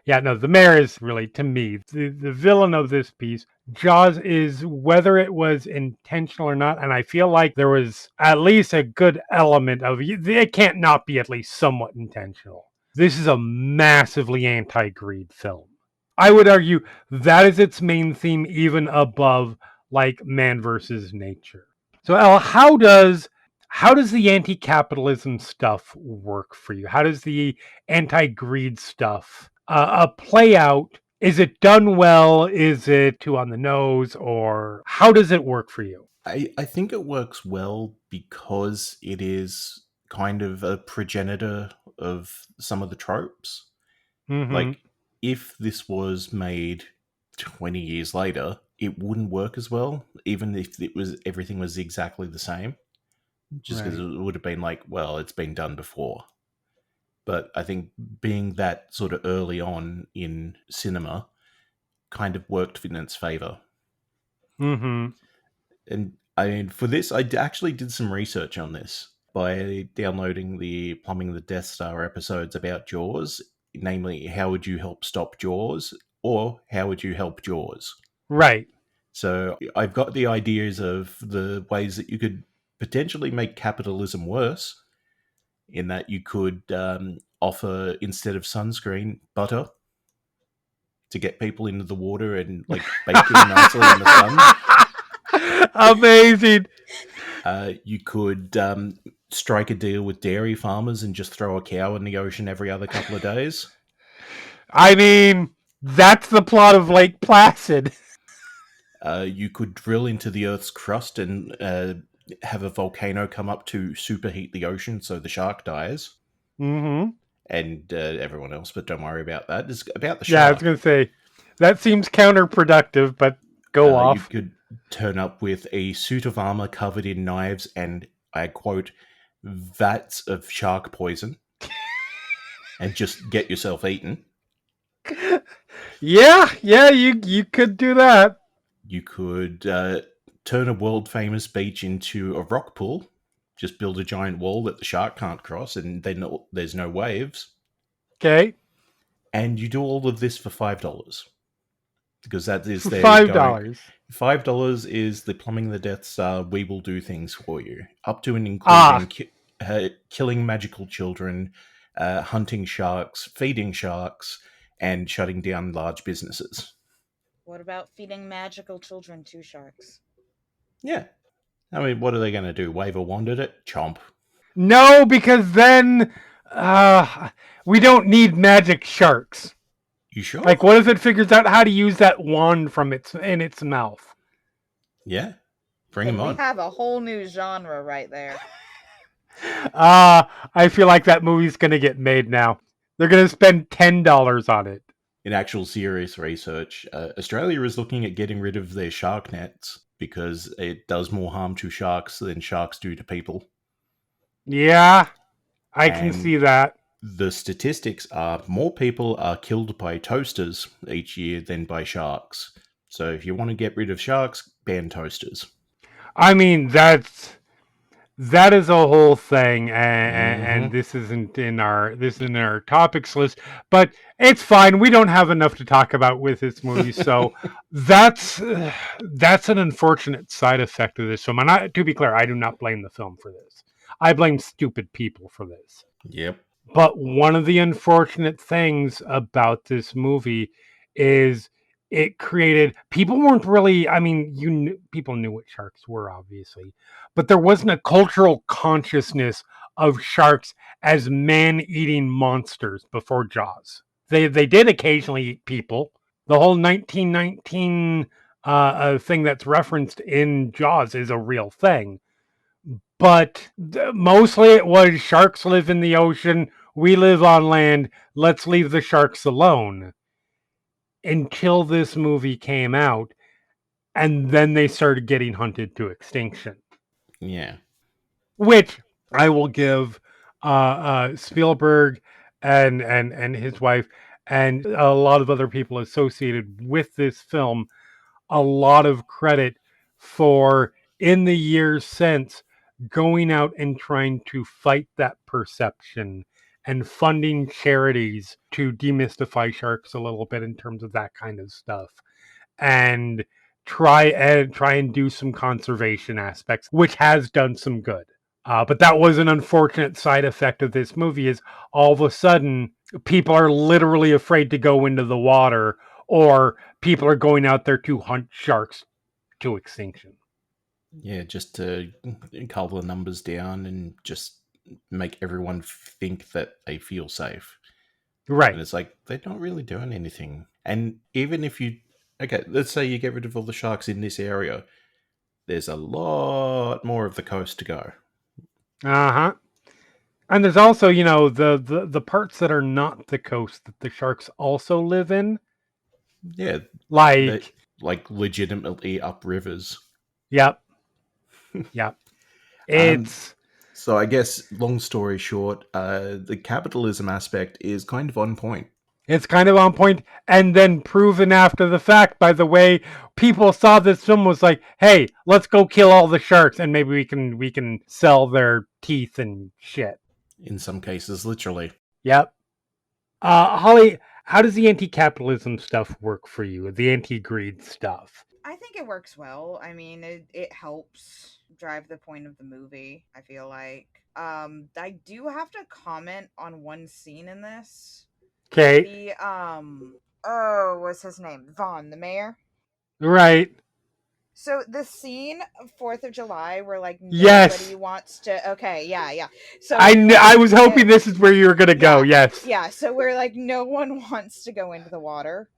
Yeah, no, the mayor is really, to me, the villain of this piece. Jaws is, whether it was intentional or not, and I feel like there was at least a good element of it can't not be at least somewhat intentional. This is a massively anti-greed film. I would argue that is its main theme, even above like man versus nature. So Elle, how does the anti-capitalism stuff work for you? How does the anti-greed stuff play out? Is it done well? Is it too on the nose? Or how does it work for you? I think it works well because it is kind of a progenitor of some of the tropes. Mm-hmm. Like, if this was made 20 years later, it wouldn't work as well, even if everything was exactly the same. Just because it would have been like, well, it's been done before. But I think being that sort of early on in cinema kind of worked in its favor. Mm-hmm. And I mean, for this, I actually did some research on this by downloading the Plumbing the Death Star episodes about Jaws, namely, how would you help stop Jaws, or how would you help Jaws? Right. So I've got the ideas of the ways that you could potentially make capitalism worse, in that you could offer, instead of sunscreen, butter to get people into the water and like bake them nicely in the sun. Amazing. You could strike a deal with dairy farmers and just throw a cow in the ocean every other couple of days. I mean, that's the plot of Lake Placid. You could drill into the Earth's crust and have a volcano come up to superheat the ocean so the shark dies. Mm-hmm. And everyone else, but don't worry about that. It's about the shark. Yeah, I was going to say, that seems counterproductive, but go off. You could turn up with a suit of armor covered in knives and, I quote, vats of shark poison and just get yourself eaten. Yeah, you could do that. You could turn a world famous beach into a rock pool. Just build a giant wall that the shark can't cross, and then there's no waves. Okay. And you do all of this for $5 because that is For their going. $5. $5 is the plumbing the Death Star. We will do things for you, up to and Ah, including killing magical children, hunting sharks, feeding sharks, and shutting down large businesses. What about feeding magical children to sharks? Yeah. I mean, what are they going to do? Wave a wand at it? Chomp. no, because then we don't need magic sharks. You sure? Like, what if it figures out how to use that wand from its mouth? Yeah. Bring And them we on. have a whole new genre right there. I feel like that movie's gonna get made now. They're gonna spend $10 on it. In actual serious research, Australia is looking at getting rid of their shark nets because it does more harm to sharks than sharks do to people. Yeah, I can And see that. the statistics are more people are killed by toasters each year than by sharks. So if you want to get rid of sharks, ban toasters. I mean, that is a whole thing, and Mhm. this isn't in our topics list, but it's fine. We don't have enough to talk about with this movie, so that's an unfortunate side effect of this film. And to be clear, I do not blame the film for this. I blame stupid people for this. Yep. But one of the unfortunate things about this movie is it created people weren't really. I mean, people knew what sharks were, obviously, but there wasn't a cultural consciousness of sharks as man-eating monsters before Jaws. They did occasionally eat people. The whole 1919 thing that's referenced in Jaws is a real thing, but mostly it was sharks live in the ocean, we live on land, let's leave the sharks alone. Until this movie came out, and then they started getting hunted to extinction. Yeah. Which I will give Spielberg and his wife and a lot of other people associated with this film a lot of credit for, in the years since, going out and trying to fight that perception and funding charities to demystify sharks a little bit in terms of that kind of stuff, and try and do some conservation aspects, which has done some good. But that was an unfortunate side effect of this movie, is all of a sudden people are literally afraid to go into the water, or people are going out there to hunt sharks to extinction. Yeah, just to cull the numbers down and just make everyone think that they feel safe. And Right. it's like, they're not really doing anything. And even if you, okay, let's say you get rid of all the sharks in this area, there's a lot more of the coast to go. Uh-huh. And there's also, the parts that are not the coast that the sharks also live in. Yeah, Like, legitimately up rivers. yep. Yep. It's So I guess, long story short, the capitalism aspect is kind of on point. It's kind of on point, and then proven after the fact by the way people saw this film, was like, hey, let's go kill all the sharks and maybe we can sell their teeth and shit. In some cases, literally. Yep. Holly, how does the anti-capitalism stuff work for you? The anti-greed stuff? I think it works well. I mean, it helps drive the point of the movie, I feel like. I do have to comment on one scene in this. Okay. The oh, what's his name? Vaughn, the mayor. Right. So the scene of 4th of July where like Yes. nobody wants to. Okay, yeah. So I was hoping this is where you were gonna go. Yes. Yeah. So where like no one wants to go into the water.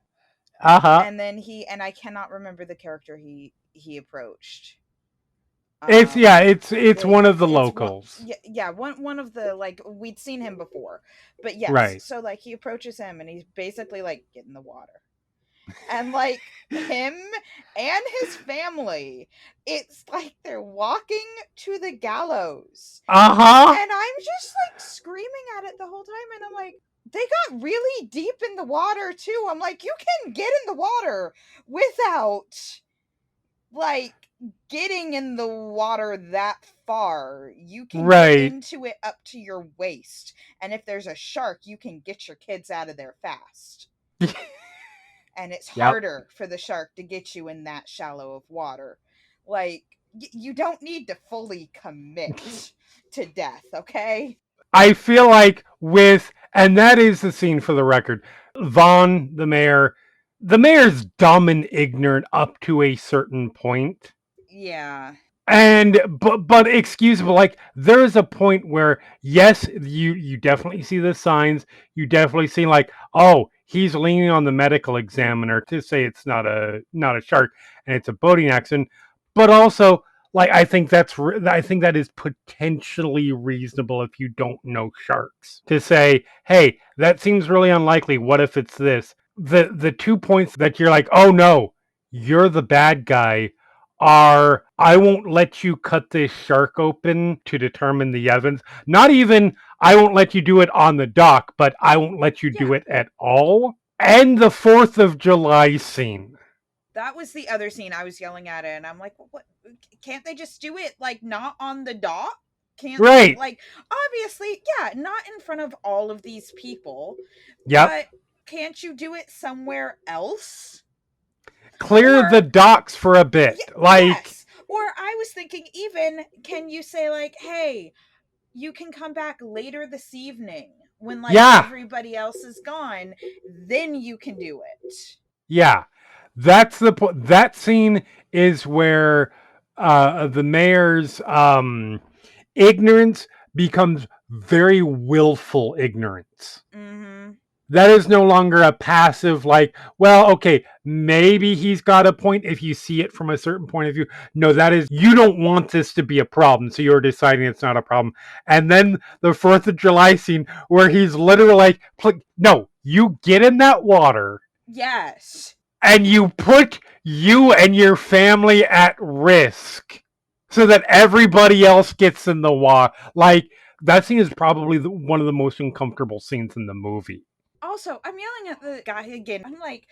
Uh-huh. And then I cannot remember the character he approached. It's one of the locals. One of the, like, we'd seen him before, but yes. Right. So like he approaches him and he's basically like, get in the water, And like him and his family, it's like they're walking to the gallows. Uh-huh. And I'm just like screaming at it the whole time. And I'm like, they got really deep in the water too. I'm like, you can get in the water without like getting in the water that far. You can Right. get into it up to your waist. And if there's a shark, you can get your kids out of there fast. And it's Yep. harder for the shark to get you in that shallow of water. Like, you don't need to fully commit to death, okay? I feel like and that is the scene for the record. Vaughn, the mayor's dumb and ignorant up to a certain point. Yeah. And but excusable, like there's a point where yes, you definitely see the signs. You definitely see like, oh, he's leaning on the medical examiner to say it's not a shark and it's a boating accident. But also, like I think that is potentially reasonable if you don't know sharks to say, hey, that seems really unlikely. What if it's this? The 2 points that you're like, oh no, you're the bad guy are I won't let you cut this shark open to determine the evidence. Not even I won't let you do it on the dock, but I won't let you do it at all. And the 4th of July scene. That was the other scene I was yelling at it, and I'm like, what? Can't they just do it like not on the dock? Can't Right. They, like obviously, yeah, not in front of all of these people. Yep. But can't you do it somewhere else? Clear the docks for a bit. Yes. Or I was thinking, even can you say like, hey, you can come back later this evening when like everybody else is gone, then you can do it. Yeah. That's the point. That scene is where the mayor's ignorance becomes very willful ignorance. Mm-hmm. That is no longer a passive, like, well, okay, maybe he's got a point if you see it from a certain point of view. No, that is, you don't want this to be a problem, so you're deciding it's not a problem. And then the 4th of July scene where he's literally like, no, you get in that water. Yes. And you put you and your family at risk so that everybody else gets in the water. Like, that scene is probably one of the most uncomfortable scenes in the movie. Also, I'm yelling at the guy again. I'm like,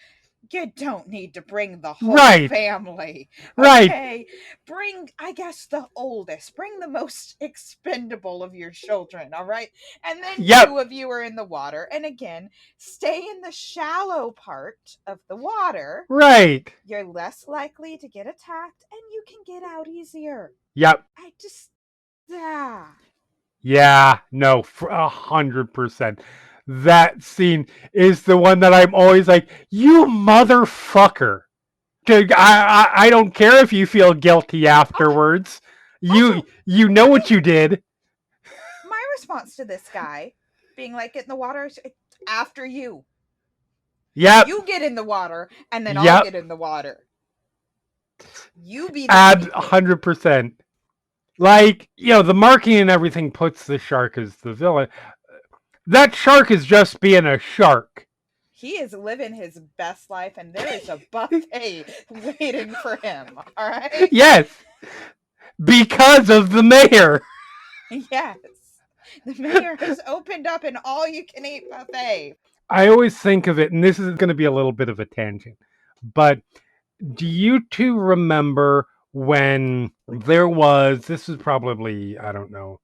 you don't need to bring the whole family. Okay? Bring, I guess, the oldest. Bring the most expendable of your children, all right? And then 2 of you are in the water. And again, stay in the shallow part of the water. Right. You're less likely to get attacked and you can get out easier. Yep. I just, yeah. Yeah, no, 100%. That scene is the one that I'm always like, you motherfucker. I don't care if you feel guilty afterwards. You know what you did. My response to this guy being like, get in the water after you. Yep. You get in the water and then I'll get in the water. You be the 100%. Like, you know, the marking and everything puts the shark as the villain. That shark is just being a shark. He is living his best life and there is a buffet waiting for him. All right? Yes. Because of the mayor. Yes. The mayor has opened up an all-you-can-eat buffet. I always think of it, and this is going to be a little bit of a tangent, but do you two remember when this was probably, I don't know,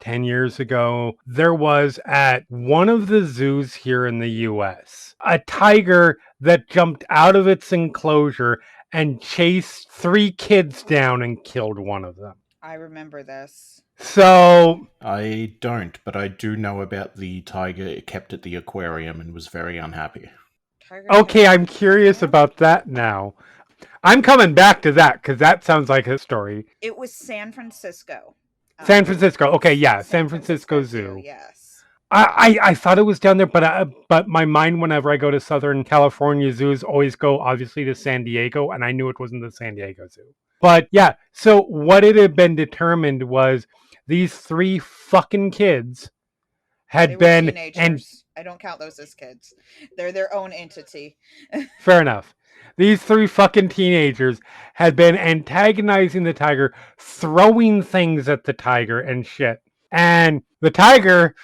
10 years ago, there was at one of the zoos here in the US, a tiger that jumped out of its enclosure and chased 3 kids down and killed one of them. I remember this. So I don't, but I do know about the tiger kept at the aquarium and was very unhappy. Okay, I'm curious about that now. I'm coming back to that because that sounds like a story. It was San Francisco. San Francisco. Okay, yeah, San Francisco Zoo. Yes. I thought it was down there, but my mind whenever I go to Southern California zoos always go obviously to San Diego, and I knew it wasn't the San Diego Zoo. But yeah, so what it had been determined was these 3 fucking kids had They were been, and teenagers. I don't count those as kids. They're their own entity. fair enough. These three fucking teenagers had been antagonizing the tiger, throwing things at the tiger and shit. And the tiger,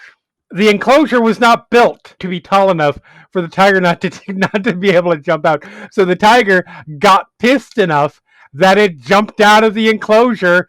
the enclosure was not built to be tall enough for the tiger not to be able to jump out. So the tiger got pissed enough that it jumped out of the enclosure,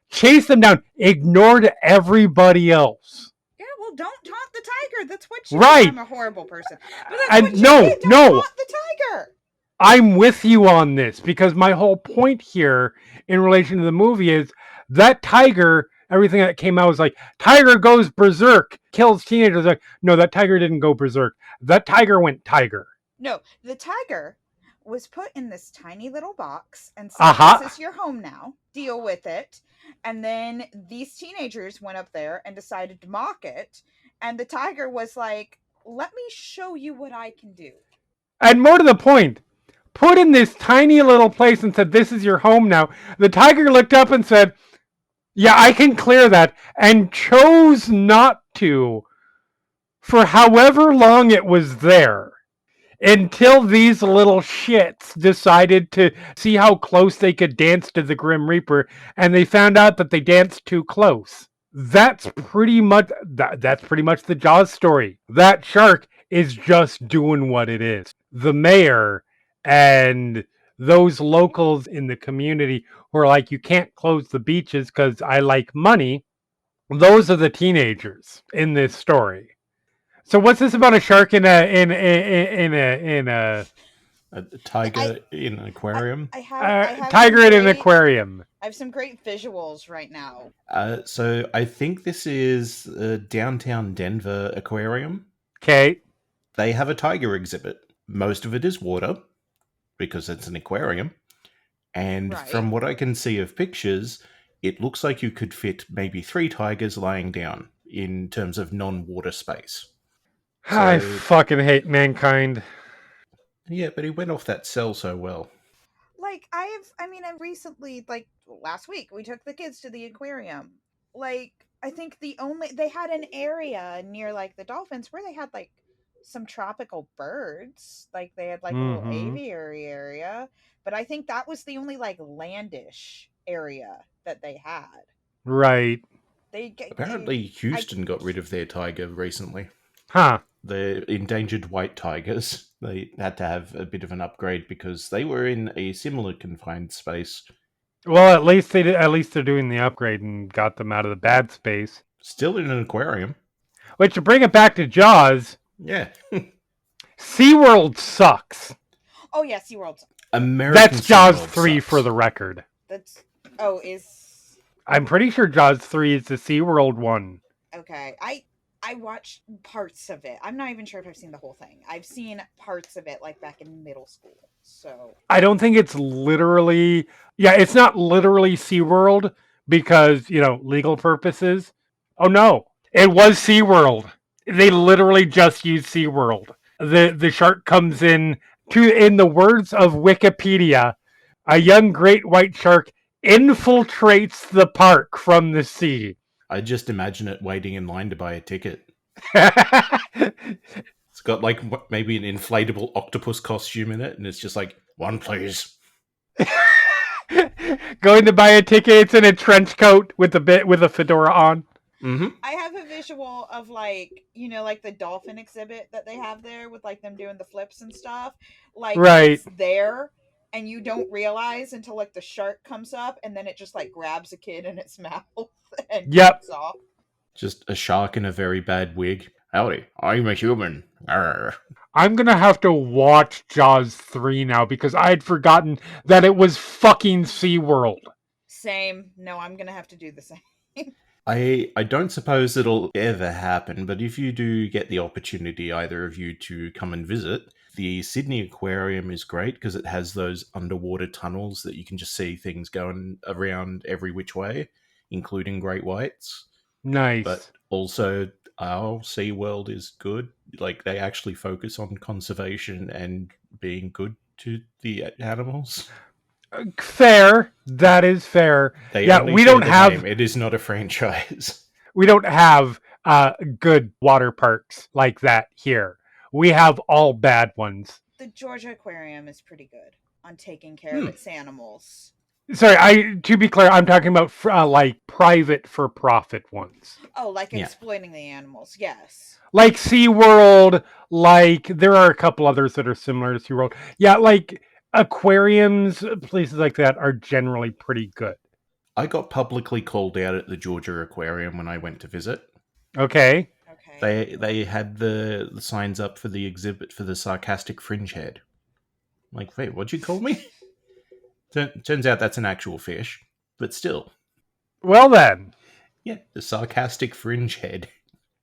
chased them down, ignored everybody else. Yeah, well, don't taunt the tiger. That's what you Right. did. I'm a horrible person. But that's And what you no, did. Don't no. taunt the tiger. I'm with you on this because my whole point here in relation to the movie is that tiger, everything that came out was like, tiger goes berserk, kills teenagers. Like, no, that tiger didn't go berserk. That tiger went tiger. No, the tiger was put in this tiny little box and said, This is your home now. Deal with it. And then these teenagers went up there and decided to mock it. And the tiger was like, let me show you what I can do. And more to the point, put in this tiny little place and said, this is your home now. The tiger looked up and said, yeah, I can clear that, and chose not to for however long it was there until these little shits decided to see how close they could dance to the Grim Reaper, and they found out that they danced too close. That's pretty much the Jaws story. That shark is just doing what it is. The mayor and those locals in the community who are like, you can't close the beaches because I like money. Those are the teenagers in this story. So what's this about a shark in a tiger in an aquarium? I have tiger in an aquarium. I have some great visuals right now. So I think this is a downtown Denver aquarium. Okay. They have a tiger exhibit. Most of it is water because it's an aquarium. And from what I can see of pictures, it looks like you could fit maybe 3 tigers lying down in terms of non-water space. So, I fucking hate mankind. Yeah, but he went off that cell so well. Like, I recently, like, last week, we took the kids to the aquarium. Like, I think they had an area near, like, the dolphins where they had, like, some tropical birds. Like, they had, like, a little aviary area. But I think that was the only, like, landish area that they had. Right. Apparently, Houston got rid of their tiger recently. Huh. The endangered white tigers. They had to have a bit of an upgrade because they were in a similar confined space. Well, at least they're doing the upgrade and got them out of the bad space. Still in an aquarium. Which, to bring it back to Jaws. Yeah. SeaWorld sucks. Oh yeah, SeaWorld sucks. That's Jaws 3 for the record. I'm pretty sure Jaws 3 is the SeaWorld one. Okay. I watched parts of it. I'm not even sure if I've seen the whole thing. I've seen parts of it like back in middle school. So I don't think it's literally... Yeah, it's not literally SeaWorld because, legal purposes. Oh no, it was SeaWorld. They literally just used SeaWorld. The shark comes in the words of Wikipedia, a young great white shark infiltrates the park from the sea. I just imagine it waiting in line to buy a ticket. It's got like maybe an inflatable octopus costume in it, and it's just like, 1 please. Going to buy a ticket, it's in a trench coat with a fedora on. Mm-hmm. I have a visual of like the dolphin exhibit that they have there with like them doing the flips and stuff. Like it's there and you don't realize until like the shark comes up and then it just like grabs a kid in its mouth and jumps off. Just a shark in a very bad wig. Howdy, I'm a human. Arr. I'm gonna have to watch Jaws 3 now because I'd forgotten that it was fucking SeaWorld. Same. No, I'm gonna have to do the same. I don't suppose it'll ever happen, but if you do get the opportunity, either of you, to come and visit, the Sydney Aquarium is great because it has those underwater tunnels that you can just see things going around every which way, including great whites. Nice. But also, our SeaWorld is good. Like, they actually focus on conservation and being good to the animals. Fair. That is fair. We don't have... It is not a franchise. We don't have good water parks like that here. We have all bad ones. The Georgia Aquarium is pretty good on taking care of its animals. Sorry, to be clear, I'm talking about like private for profit ones. Oh, like Yeah. exploiting the animals, yes. Like SeaWorld, like there are a couple others that are similar to SeaWorld. Yeah, like aquariums, places like that are generally pretty good. I got publicly called out at the Georgia Aquarium when I went to visit. Okay. Okay. They had the signs up for the exhibit for the sarcastic fringe head. I'm like, wait, what'd you call me? Turns out that's an actual fish, but still. Well then, Yeah, the sarcastic fringe head.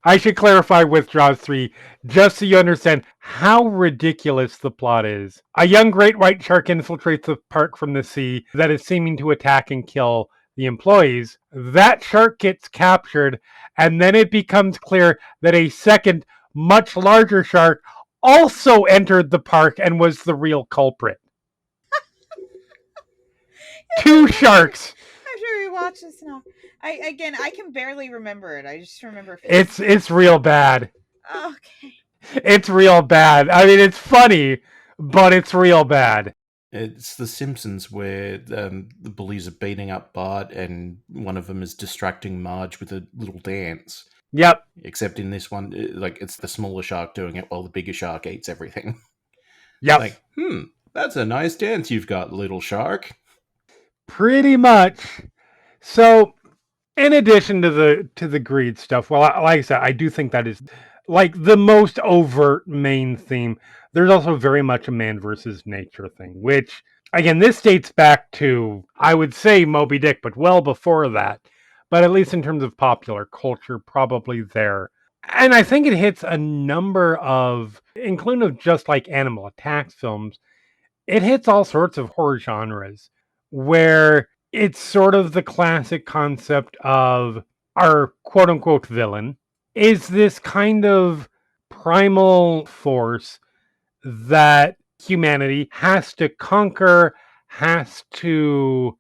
I should clarify with Jaws 3, just so you understand how ridiculous the plot is. A young great white shark infiltrates the park from the sea that is seeming to attack and kill the employees. That shark gets captured, and then it becomes clear that a second, much larger shark also entered the park and was the real culprit. Two sharks. I should rewatch this now. I can barely remember it. I just remember It's real bad. Okay. It's real bad. I mean, it's funny, but it's real bad. It's The Simpsons where the bullies are beating up Bart and one of them is distracting Marge with a little dance. Yep. Except in this one, like it's the smaller shark doing it while the bigger shark eats everything. Yep. Like, that's a nice dance you've got, little shark. Pretty much. So, in addition to the greed stuff, well, like I said, I do think that is like the most overt main theme. There's also very much a man versus nature thing, which again, this dates back to, I would say, Moby Dick, but well before that. But at least in terms of popular culture, probably there. And I think it hits a number of, including just like animal attacks films, it hits all sorts of horror genres where it's sort of the classic concept of our quote unquote villain is this kind of primal force that humanity has to conquer, has to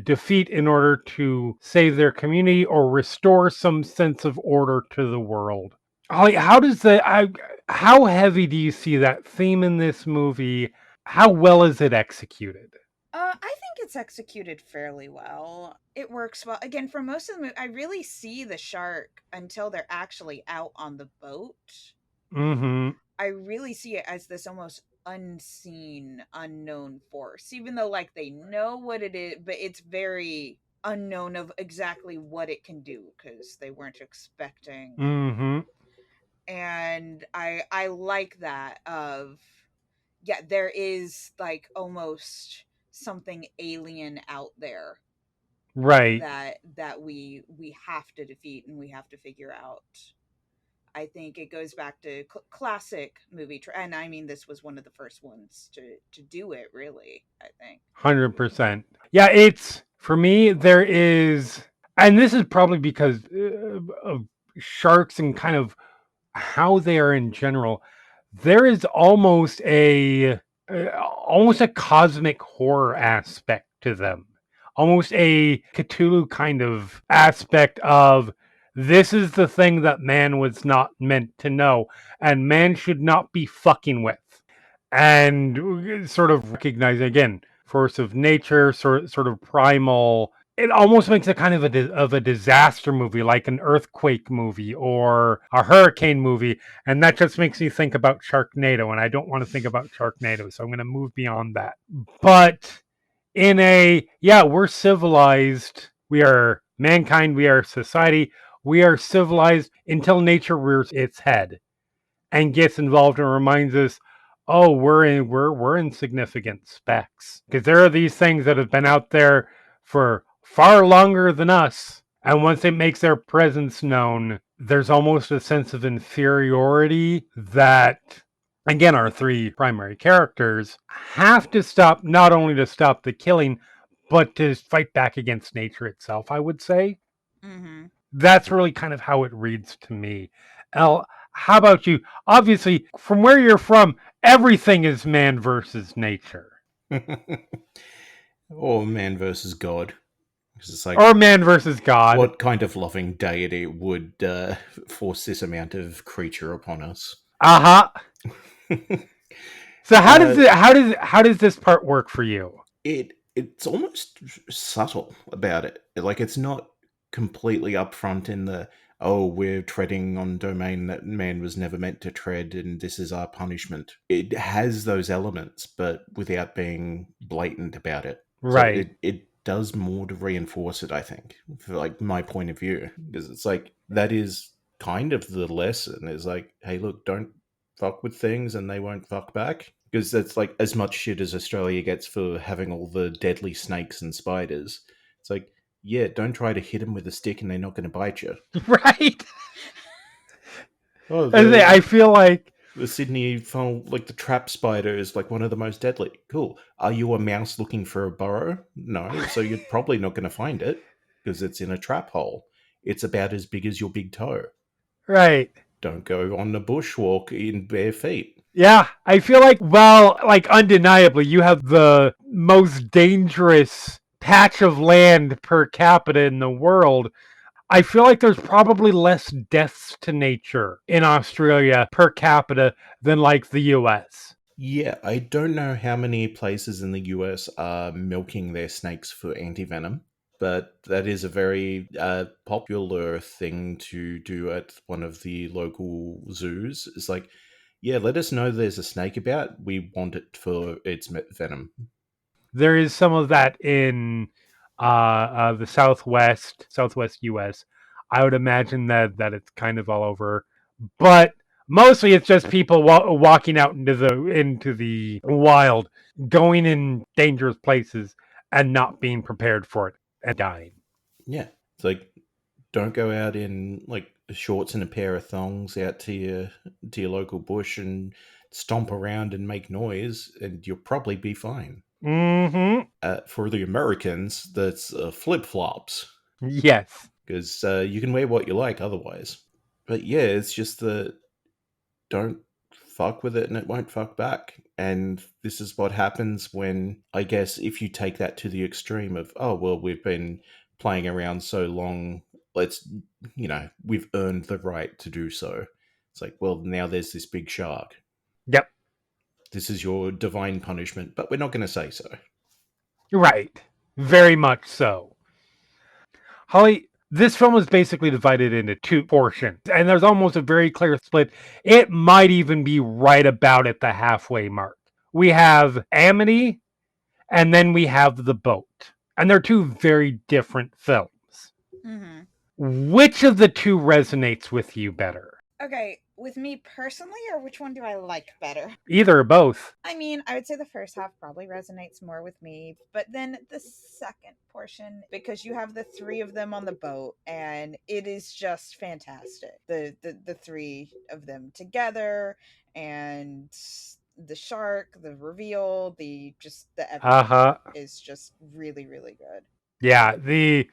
defeat in order to save their community or restore some sense of order to the world. Holly, how heavy do you see that theme in this movie? How well is it executed? I think it's executed fairly well. It works well. Again, for most of the movie, I really see the shark until they're actually out on the boat. Mm-hmm. I really see it as this almost unseen, unknown force, even though like they know what it is, but it's very unknown of exactly what it can do because they weren't expecting. Mm-hmm. And I like that of yeah, there is like almost something alien out there Right. that we have to defeat and we have to figure out. I think it goes back to classic movie, and I mean this was one of the first ones to do it. Really, I think 100%. Yeah, it's for me. There is, and this is probably because of sharks and kind of how they are in general. There is almost a cosmic horror aspect to them, almost a Cthulhu kind of aspect of this is the thing that man was not meant to know and man should not be fucking with, and sort of recognizing again force of nature, sort of primal. It almost makes it kind of a disaster movie, like an earthquake movie or a hurricane movie, and that just makes me think about Sharknado, and I don't want to think about Sharknado, so I'm going to move beyond that. But we're civilized. We are mankind. We are society. We are civilized until nature rears its head and gets involved and reminds us, oh, we're insignificant specks, because there are these things that have been out there for far longer than us, and once it makes their presence known, there's almost a sense of inferiority that, again, our three primary characters have to stop, not only to stop the killing but to fight back against nature itself, I would say. mm-hmm. That's really kind of how it reads to me. Elle, how about you? Obviously, from where you're from, everything is man versus nature. Or man versus God. It's like, Or man versus God. what kind of loving deity would force this amount of creature upon us? Uh-huh. So Uh, how does this part work for you? it's almost subtle about it. Like, it's not completely upfront in the, oh, we're treading on domain that man was never meant to tread and this is our punishment. It has those elements, but without being blatant about it. So Right. it does more to reinforce it, I think, for like my point of view. Because it's like, that is kind of the lesson, is like, hey, look, don't fuck with things and they won't fuck back. Because that's like as much shit as Australia gets for having all the deadly snakes and spiders. It's like, yeah, don't try to hit them with a stick and they're not going to bite you. Right. Oh, I feel like the Sydney funnel, like the trap spider is like one of the most deadly. Cool. Are you a mouse looking for a burrow? No, so you're probably not going to find it because it's in a trap hole. It's about as big as your big toe. right. Don't go on the bushwalk in bare feet. Yeah, I feel like, well, like undeniably, you have the most dangerous patch of land per capita in the world. I feel like there's probably less deaths to nature in Australia per capita than like the US. Yeah, I don't know how many places in the US are milking their snakes for antivenom, but that is a very popular thing to do at one of the local zoos. It's like, yeah, let us know there's a snake about. We want it for its venom. There is some of that in the Southwest US. I would imagine that it's kind of all over, but mostly it's just people walking out into the wild, going in dangerous places and not being prepared for it and dying. Yeah, it's like, don't go out in like shorts and a pair of thongs out to your local bush and stomp around and make noise, and you'll probably be fine. Mm-hmm. For the Americans, that's flip flops, Yes. because you can wear what you like otherwise. But yeah, it's just the, don't fuck with it and it won't fuck back. And this is what happens when, I guess, if you take that to the extreme of, oh, well, we've been playing around so long, let's, we've earned the right to do so. It's like, well, now there's this big shark. Yep. This is your divine punishment, but we're not going to say so. Right. Very much so. Holly, this film is basically divided into two portions, and there's almost a very clear split. It might even be right about at the halfway mark. We have Amity, and then we have The Boat. And they're two very different films. Mm-hmm. Which of the two resonates with you better? Okay, with me personally, or which one do I like better? Either or both. I mean, I would say the first half probably resonates more with me, but then the second portion, because you have the three of them on the boat, and it is just fantastic. The three of them together, and the shark, the reveal, the everything is just really, really good. Yeah, the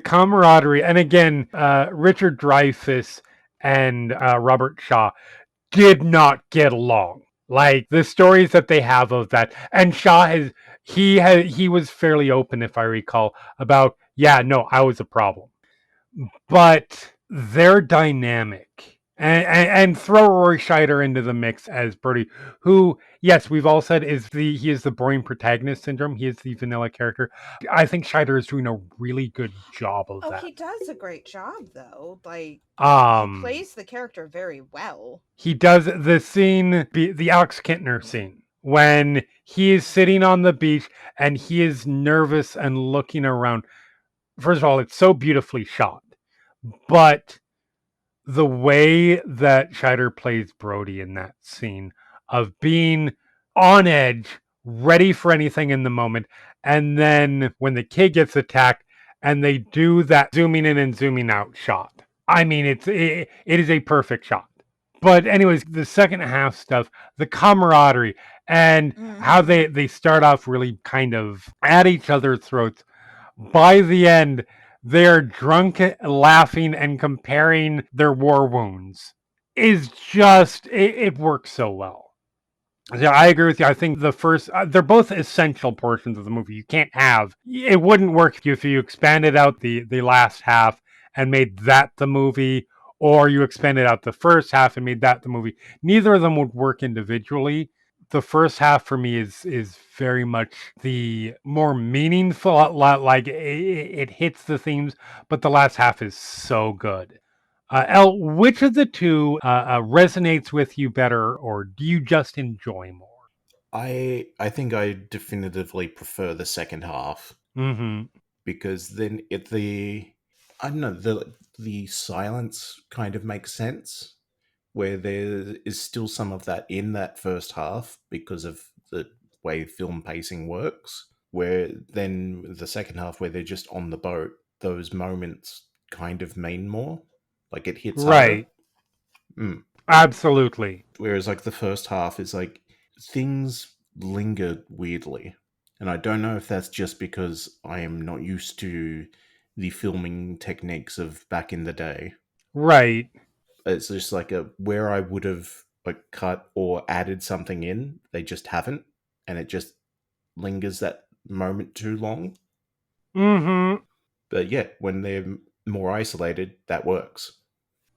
camaraderie, and again, Richard Dreyfuss and Robert Shaw did not get along. Like the stories that they have of that, and Shaw he was fairly open, if I recall, about, yeah, no, I was a problem, but their dynamic. And throw Roy Scheider into the mix as Birdie, who, yes, we've all said he is the boring protagonist syndrome. He is the vanilla character. I think Scheider is doing a really good job of that. He does a great job, though. Like, he Um, plays the character very well. He does the scene, the Alex Kintner scene, when he is sitting on the beach and he is nervous and looking around. First of all, it's so beautifully shot, but the way that Scheider plays Brody in that scene of being on edge, ready for anything in the moment, and then when the kid gets attacked and they do that zooming in and zooming out shot. I mean, it is a perfect shot. But anyways, the second half stuff, the camaraderie, and how they start off really kind of at each other's throats. By the end, they're drunk, laughing, and comparing their war wounds. Is just it works so well. Yeah, I agree with you. I think the first, they're both essential portions of the movie. You can't have, it wouldn't work if you expanded out the last half and made that the movie, or you expanded out the first half and made that the movie. Neither of them would work individually. The first half for me is very much the more meaningful, like it hits the themes, but the last half is so good. El, which of the two resonates with you better, or do you just enjoy more? I think I definitively prefer the second half Mm-hmm. because then the I don't know, the silence kind of makes sense, where there is still some of that in that first half because of the way film pacing works. Where then the second half, where they're just on the boat, those moments kind of mean more. Like it hits harder. Right. Mm. Absolutely. Whereas like the first half is like things linger weirdly. And I don't know if that's just because I am not used to the filming techniques of back in the day. Right. It's just like a where I would have like cut or added something in, they just haven't, and it just lingers that moment too long. Mm-hmm. But yeah, when they're more isolated, that works.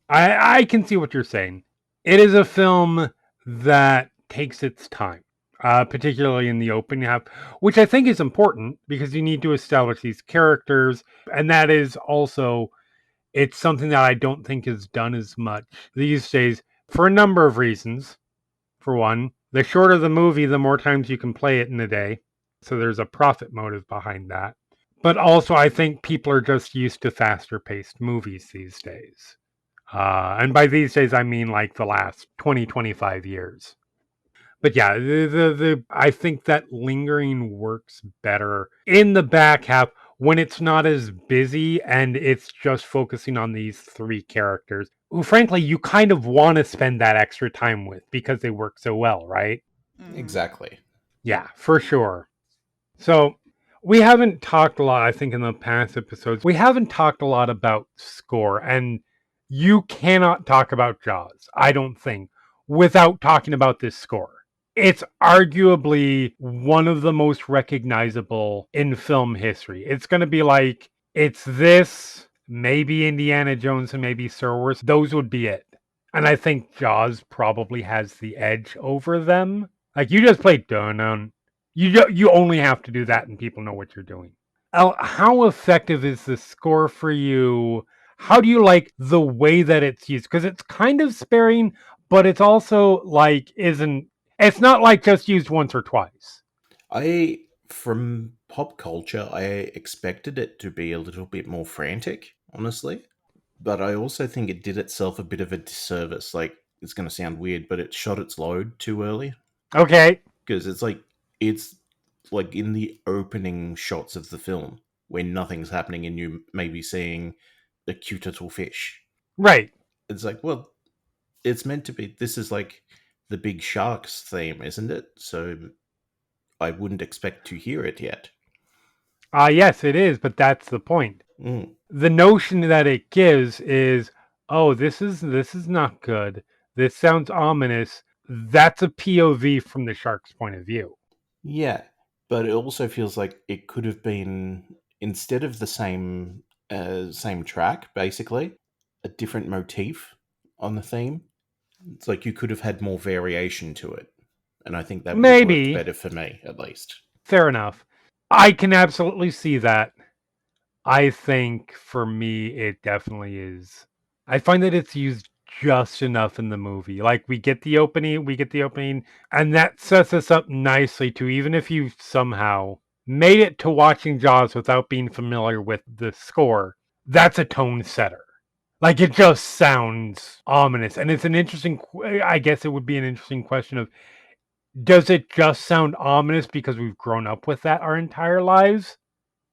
I can see what you're saying. It is a film that takes its time, particularly in the opening half, which I think is important because you need to establish these characters, and that is also it's something that I don't think is done as much these days for a number of reasons. For one, the shorter the movie, the more times you can play it in a day. So there's a profit motive behind that. But also, I think people are just used to faster paced movies these days. And by these days, I mean like the last 20, 25 years. But yeah, I think that lingering works better in the back half when it's not as busy and it's just focusing on these three characters who, frankly, you kind of want to spend that extra time with because they work so well, right? Mm-hmm. Exactly. Yeah, for sure. So we haven't talked a lot, I think, in the past episodes. We haven't talked a lot about score, and you cannot talk about Jaws, I don't think, without talking about this score. It's arguably one of the most recognizable in film history. It's going to be like, it's this, maybe Indiana Jones and maybe Star Wars. Those would be it. And I think Jaws probably has the edge over them. Like you just play dun dun. You only have to do that and people know what you're doing. How effective is the score for you? How do you like the way that it's used? Because it's kind of sparing, but it's also like isn't. It's not like just used once or twice. From pop culture, I expected it to be a little bit more frantic, honestly. But I also think it did itself a bit of a disservice. Like, it's going to sound weird, but it shot its load too early. Okay, Because it's like in the opening shots of the film when nothing's happening and you may be seeing a cute little fish. right. It's like, well, it's meant to be. This is like the big sharks theme, isn't it? So I wouldn't expect to hear it yet. Yes, it is, but that's the point. Mm. The notion that it gives is, oh, this is not good. This sounds ominous. That's a POV from the shark's point of view. Yeah, but it also feels like it could have been instead of the same track, basically, a different motif on the theme. It's like you could have had more variation to it, and I think that would have worked Maybe. better for me, at least. Fair enough. I can absolutely see that. I think for me, it definitely is. I find that it's used just enough in the movie. Like we get the opening, and that sets us up nicely to even if you somehow made it to watching Jaws without being familiar with the score, that's a tone setter. Like it just sounds ominous, and it's an interesting. I guess it would be an interesting question of does it just sound ominous because we've grown up with that our entire lives?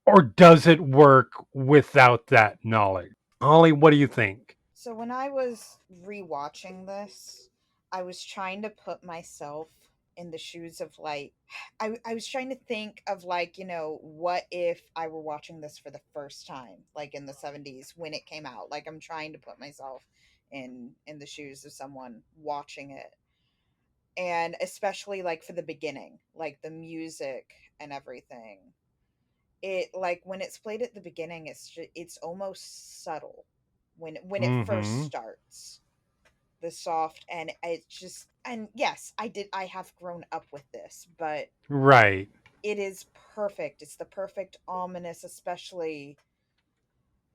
Or does it work without that knowledge? Holly, what do you think? So when I was rewatching this, I was trying to put myself in the shoes of like I was trying to think of like, what if I were watching this for the first time, like in the 70s when it came out. Like I'm trying to put myself in the shoes of someone watching it. And especially like for the beginning, like the music and everything. It like when it's played at the beginning, it's almost subtle when it first Mm-hmm. starts. The soft, and it's just, and yes, I have grown up with this, but Right. it is perfect. It's the perfect ominous, especially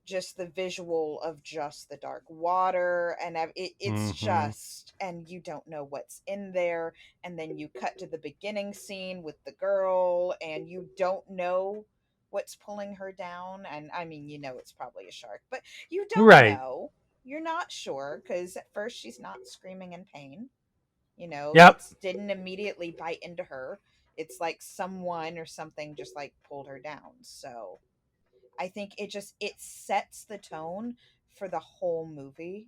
just the visual of just the dark water, and it's Mm-hmm. just, and you don't know what's in there, and then you cut to the beginning scene with the girl and you don't know what's pulling her down, and I mean, you know, it's probably a shark, but you don't Right. know. You're not sure because at first she's not screaming in pain. You know, Yep. it didn't immediately bite into her. It's like someone or something just like pulled her down. So I think it sets the tone for the whole movie.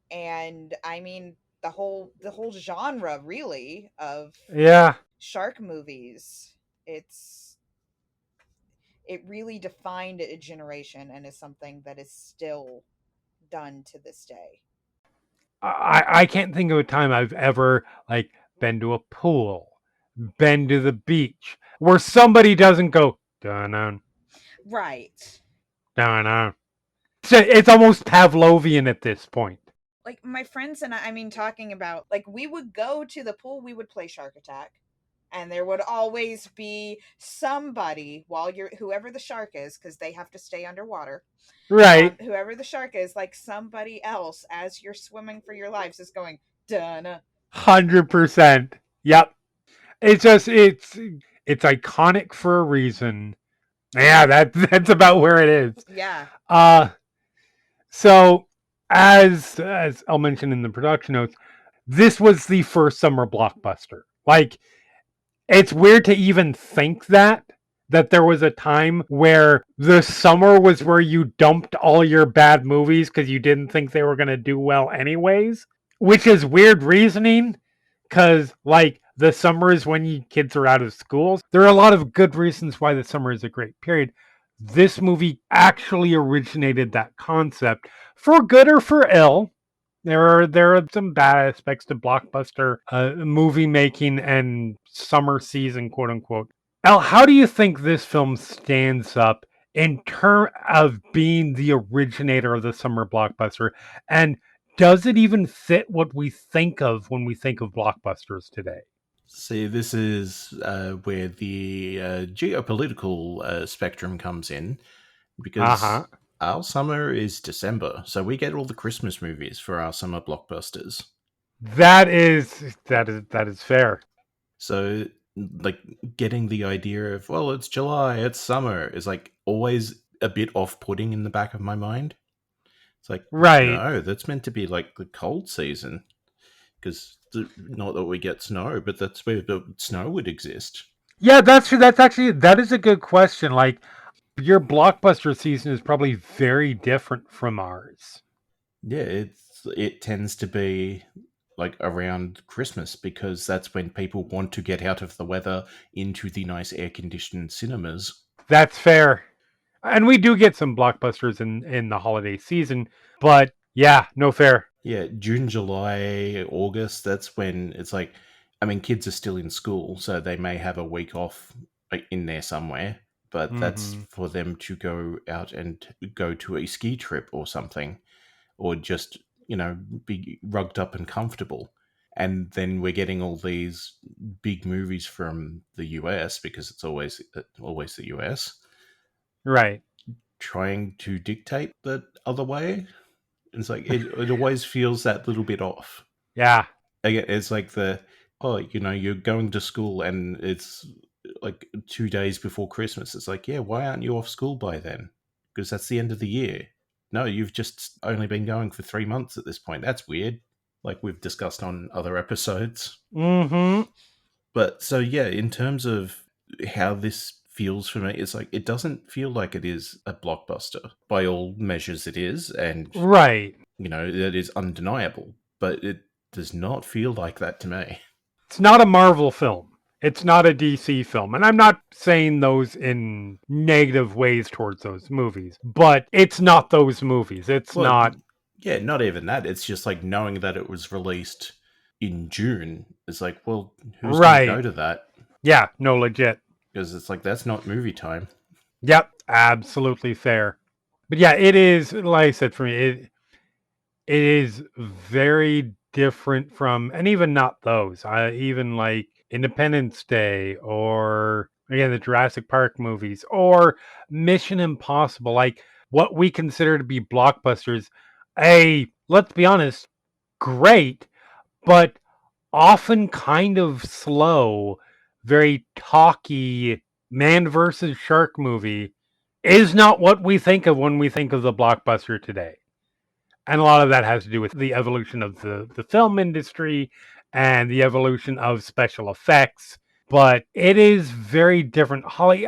And I mean, the whole genre really of Yeah. shark movies. It's it really defined a generation and is something that is still done to this day. I can't think of a time I've ever like been to a pool, been to the beach, where somebody doesn't go dun dun Right. dun. It's almost Pavlovian at this point. Like my friends and I mean, talking about, like, we would go to the pool, we would play Shark Attack, and there would always be somebody while you're, whoever the shark is, because they have to stay underwater. Right. Whoever the shark is, like somebody else as you're swimming for your lives is going dun. 100%. Yep. It's just it's iconic for a reason. Yeah, that's about where it is. Yeah. Uh so as I'll mention in the production notes, this was the first summer blockbuster. Like, it's weird to even think that there was a time where the summer was where you dumped all your bad movies because you didn't think they were going to do well anyways, which is weird reasoning because like the summer is when you kids are out of schools. There are a lot of good reasons why the summer is a great period. This movie actually originated that concept for good or for ill. There are some bad aspects to blockbuster movie making and summer season, quote unquote. Al, how do you think this film stands up in terms of being the originator of the summer blockbuster? And does it even fit what we think of when we think of blockbusters today? See, this is where the geopolitical spectrum comes in, Uh because huh. our summer is December, so we get all the Christmas movies for our summer blockbusters. That is fair. So, like, getting the idea of, well, it's July, it's summer, is like always a bit off putting in the back of my mind. It's like, Right. no, that's meant to be like the cold season, because not that we get snow, but that's where the snow would exist. Yeah, that's true. That's actually that is a good question. Like, your blockbuster season is probably very different from ours. Yeah, it tends to be like around Christmas, because that's when people want to get out of the weather into the nice air conditioned cinemas. That's fair. And we do get some blockbusters in the holiday season, but yeah, no fair. Yeah, June, July, August, that's when it's like, I mean, kids are still in school, so they may have a week off, like, in there somewhere, but that's Mm-hmm. for them to go out and go to a ski trip or something, or just, be rugged up and comfortable. And then we're getting all these big movies from the US, because it's always the US, Right. trying to dictate the other way. It's like it always feels that little bit off. Yeah. Again, it's like you're going to school and it's like 2 days before Christmas. It's like, yeah, why aren't you off school by then? Because that's the end of the year. No, you've just only been going for 3 months at this point. That's weird. Like we've discussed on other episodes. Mm-hmm. But so yeah, in terms of how this feels for me, it's like it doesn't feel like it is a blockbuster. By all measures it is, and Right. that is undeniable, but it does not feel like that to me. It's not a Marvel film. It's not a DC film. And I'm not saying those in negative ways towards those movies, but it's not those movies. It's Well, not. yeah, not even that. It's just like knowing that it was released in June. It's like, well, who's going to go Right. to that? Yeah, no, legit. Because it's like, that's not movie time. Yep, absolutely fair. But yeah, it is, like I said, for me, it is very different from, and even not those. I even like Independence Day, or again the Jurassic Park movies, or Mission Impossible, like what we consider to be blockbusters. Let's be honest, great, but often kind of slow, very talky man versus shark movie is not what we think of when we think of the blockbuster today. And a lot of that has to do with the evolution of the film industry and the evolution of special effects. But it is very different. Holly,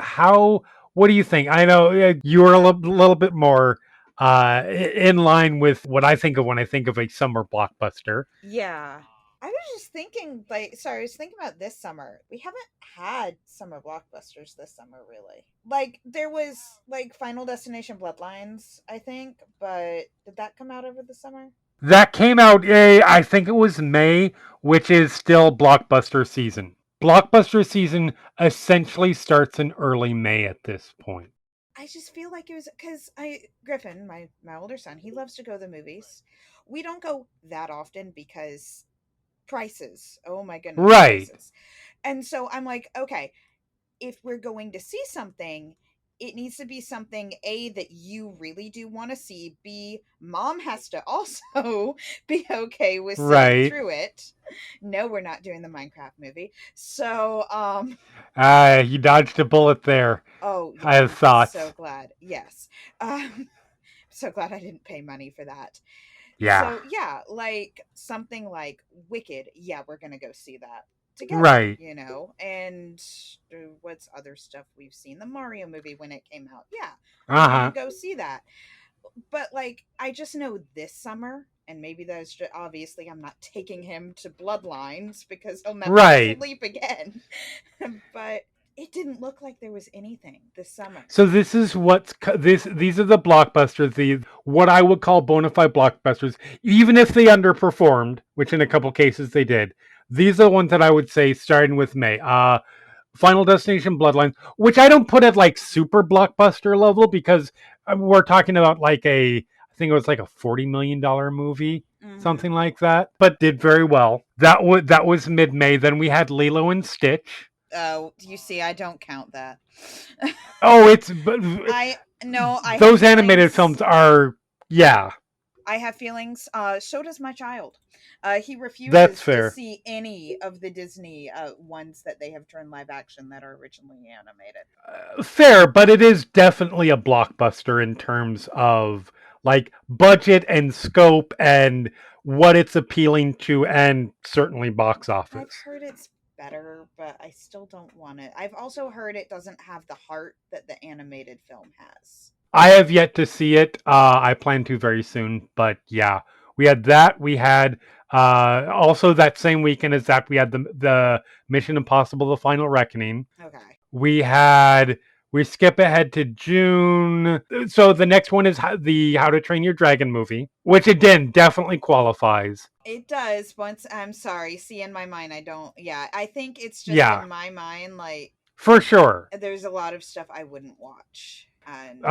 what do you think? I know you were a little bit more in line with what I think of when I think of a summer blockbuster. Yeah. I was just thinking, like, sorry, I was thinking about this summer. We haven't had summer blockbusters this summer, really. Like, there was, like, Final Destination Bloodlines, I think, but did that come out over the summer? That came out, I think it was May, which is still blockbuster season. Blockbuster season essentially starts in early May at this point. I just feel like it was because Griffin, my older son, he loves to go to the movies. We don't go that often because prices. Oh my goodness, Right, prices. And so I'm like, okay, if we're going to see something, it needs to be something A that you really do want to see. B, mom has to also be okay with sitting right. through it. No, we're not doing the Minecraft movie. So, You dodged a bullet there. oh I yeah, have I'm so thoughts. glad. Yes. So glad I didn't pay money for that. Yeah, So yeah, like something like Wicked. Yeah, we're gonna go see that together, right. you know. And what's other stuff we've seen? The Mario movie when it came out. Yeah, we're Uh gonna huh. go see that. But like, I just know this summer, and maybe that's just obviously I'm not taking him to Bloodlines because he'll never Right. sleep again. But it didn't look like there was anything this summer. So this is these are the blockbusters, the what I would call bona fide blockbusters, even if they underperformed, which in a couple cases they did. These are the ones that I would say starting with May. Final Destination Bloodlines, which I don't put at like super blockbuster level because we're talking about like I think it was like a $40 million movie, Mm-hmm. something like that, but did very well. That was mid May. Then we had Lilo and Stitch. Oh, you see, I don't count that. Oh, it's I no, I have those animated feelings. films are, yeah, I have feelings. So does my child. He that's refuses to fair. see any of the Disney ones that they have turned live action that are originally animated. Fair, but it is definitely a blockbuster in terms of like budget and scope and what it's appealing to, and certainly box I've office. heard it's better, but I still don't want it. I've also heard it doesn't have the heart that the animated film has. I have yet to see it. I plan to very soon, but yeah, we had that. We had also that same weekend as that we had the Mission Impossible: The Final Reckoning. Okay. We had we skip ahead to June. So the next one is the How to Train Your Dragon movie, which again definitely qualifies. It does. Once I'm sorry. See, in my mind, I don't. Yeah, I think it's just Yeah, in my mind. Like, for sure. there's a lot of stuff I wouldn't watch, and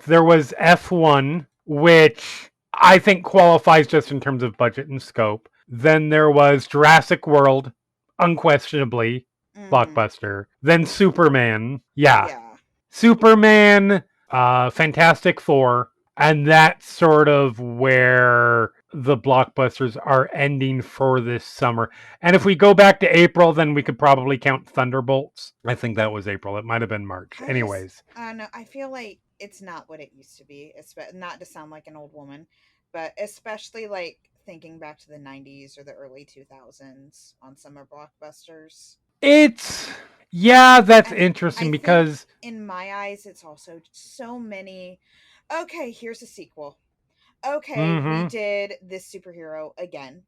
There was F1, which I think qualifies just in terms of budget and scope. Then there was Jurassic World, unquestionably mm, blockbuster. Then Superman, yeah, yeah. Superman, Fantastic Four, and that's sort of where the blockbusters are ending for this summer. And if we go back to April, then we could probably count Thunderbolts. I think that was April. It might have been March. Anyways, I don't know. I feel like it's not what it used to be. Not to sound like an old woman, but especially like thinking back to the '90s or the early 2000s on summer blockbusters. it's yeah, that's And I interesting think because in my eyes, it's also so many. Okay, here's a sequel. Okay, we mm-hmm, did this superhero again.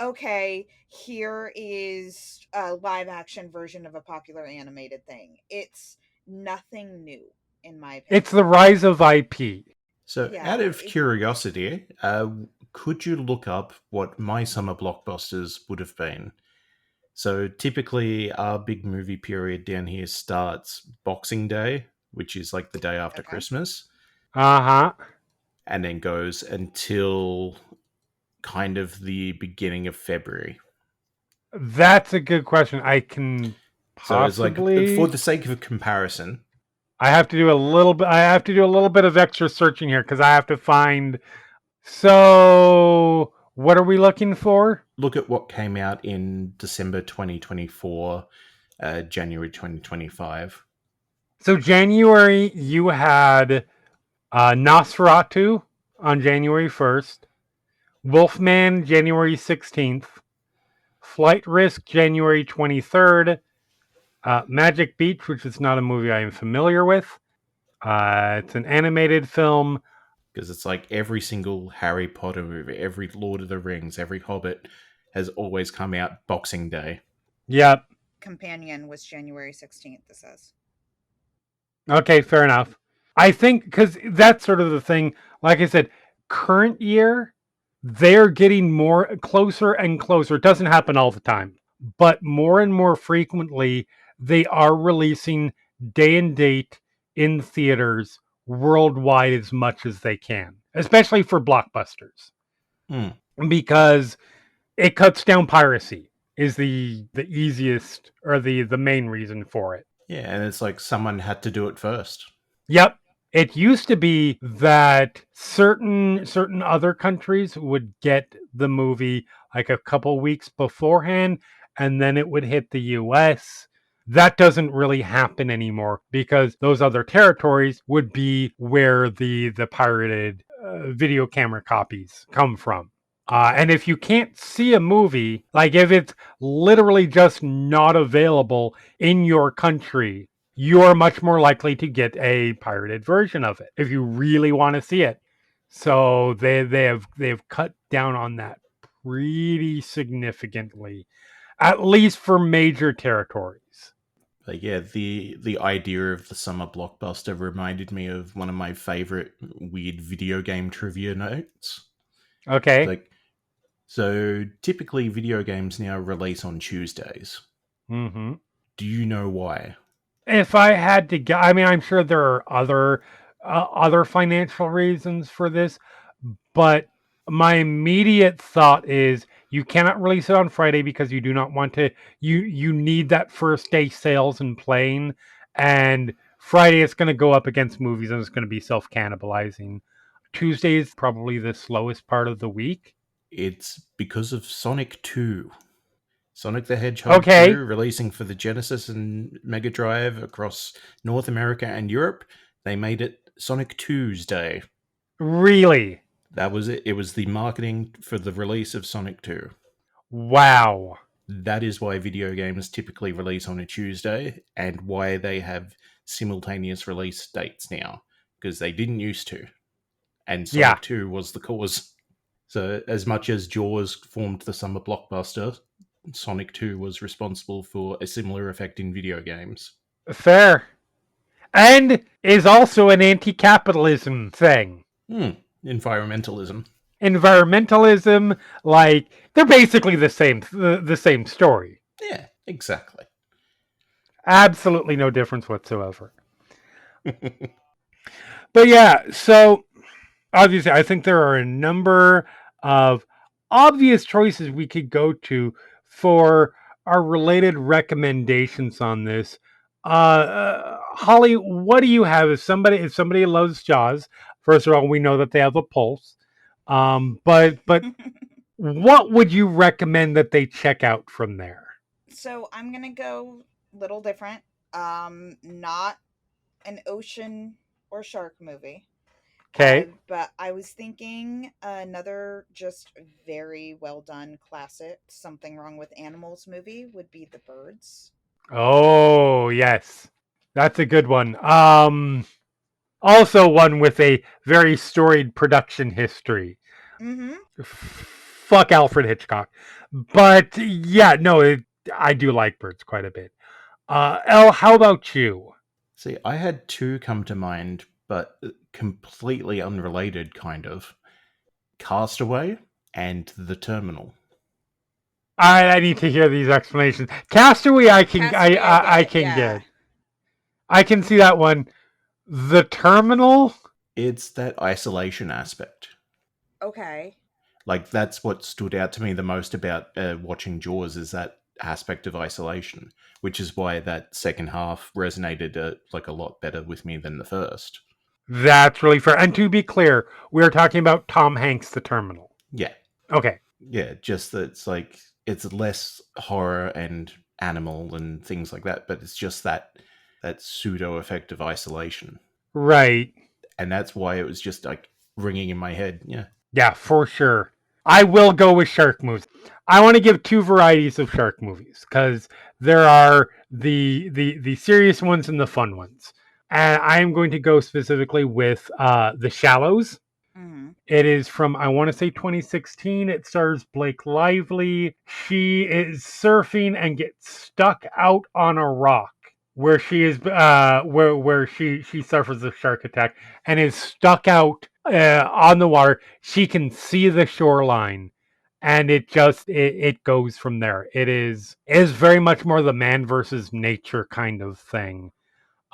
Okay, here is a live action version of a popular animated thing. It's nothing new, in my it's opinion. the rise of IP. So, out Yeah, of curiosity, could you look up what my summer blockbusters would have been? So typically, our big movie period down here starts Boxing Day, which is like the day after Okay. Christmas, Uh-huh. and then goes until kind of the beginning of February. That's a good question. I can So it's like, for possibly the sake of comparison, I have to do a little bit of extra searching here because I have to find. So, what are we looking for? look at what came out in December 2024, January 2025. So, January, you had Nosferatu on January 1st, Wolfman, January 16th, Flight Risk, January 23rd, Magic Beach, which is not a movie I am familiar with. It's an animated film. Because it's like every single Harry Potter movie, every Lord of the Rings, every Hobbit has always come out Boxing Day. Yep. Companion was January 16th, it says. Okay, fair enough. I think because that's sort of the thing. Like I said, current year, they're getting more closer and closer. It doesn't happen all the time, but more and more frequently, they are releasing day and date in theaters worldwide as much as they can, especially for blockbusters, Hmm. because it cuts down piracy. Is the easiest or the main reason for it. Yeah, and it's like someone had to do it first. Yep. It used to be that certain other countries would get the movie like a couple weeks beforehand and then it would hit the US. That doesn't really happen anymore because those other territories would be where the pirated video camera copies come from. And if you can't see a movie, like if it's literally just not available in your country, you're much more likely to get a pirated version of it if you really want to see it. So they've cut down on that pretty significantly, at least for major territories. But yeah, the idea of the summer blockbuster reminded me of one of my favorite weird video game trivia notes. Okay. Like, so typically video games now release on Tuesdays. Mm-hmm. Do you know why? If I had to I mean, I'm sure there are other financial reasons for this, but my immediate thought is you cannot release it on Friday because you do not want to. You need that first day sales and playing, and Friday it's going to go up against movies and it's going to be self cannibalizing. Tuesday is probably the slowest part of the week. It's because of Sonic 2. Sonic the Hedgehog Okay, 2 releasing for the Genesis and Mega Drive across North America and Europe. They made it Sonic Tuesday. really? That was it. It was the marketing for the release of Sonic 2. Wow. That is why video games typically release on a Tuesday and why they have simultaneous release dates now, because they didn't used to. And Yeah, Sonic 2 was the cause. So, as much as Jaws formed the summer blockbuster, Sonic 2 was responsible for a similar effect in video games. fair. And is also an anti-capitalism thing. Environmentalism. Environmentalism, like they're basically the same story. Yeah, exactly. Absolutely no difference whatsoever. But yeah, so obviously I think there are a number of obvious choices we could go to for our related recommendations on this. Holly, what do you have? If somebody loves Jaws, first of all, we know that they have a pulse. But what would you recommend that they check out from there? So I'm gonna go a little different. Not an ocean or shark movie. Okay. But I was thinking another just very well done classic, Something Wrong with Animals movie would be The Birds. Oh, yes. That's a good one. Also one with a very storied production history. Mm-hmm. Fuck Alfred Hitchcock. But yeah, no, I do like Birds quite a bit. Elle, how about you? See, I had two come to mind, but completely unrelated, kind of. Castaway and The Terminal. I need to hear these explanations. Castaway, I can Castaway, I can yeah. get. I can see that one. The Terminal. It's that isolation aspect. Okay. Like, that's what stood out to me the most about watching Jaws, is that aspect of isolation, which is why that second half resonated like a lot better with me than the first. That's really fair. And to be clear, we're talking about Tom Hanks' The Terminal. Yeah. Okay. Yeah, just that it's like, it's less horror and animal and things like that, but it's just that pseudo effect of isolation. Right. And that's why it was just like ringing in my head. Yeah. Yeah, for sure. I will go with shark movies. I want to give two varieties of shark movies because there are the serious ones and the fun ones. And I am going to go specifically with The Shallows. Mm-hmm. It is from, I want to say, 2016. It stars Blake Lively. She is surfing and gets stuck out on a rock where she is where she suffers a shark attack and is stuck out on the water. She can see the shoreline, and it goes from there. It is very much more the man versus nature kind of thing.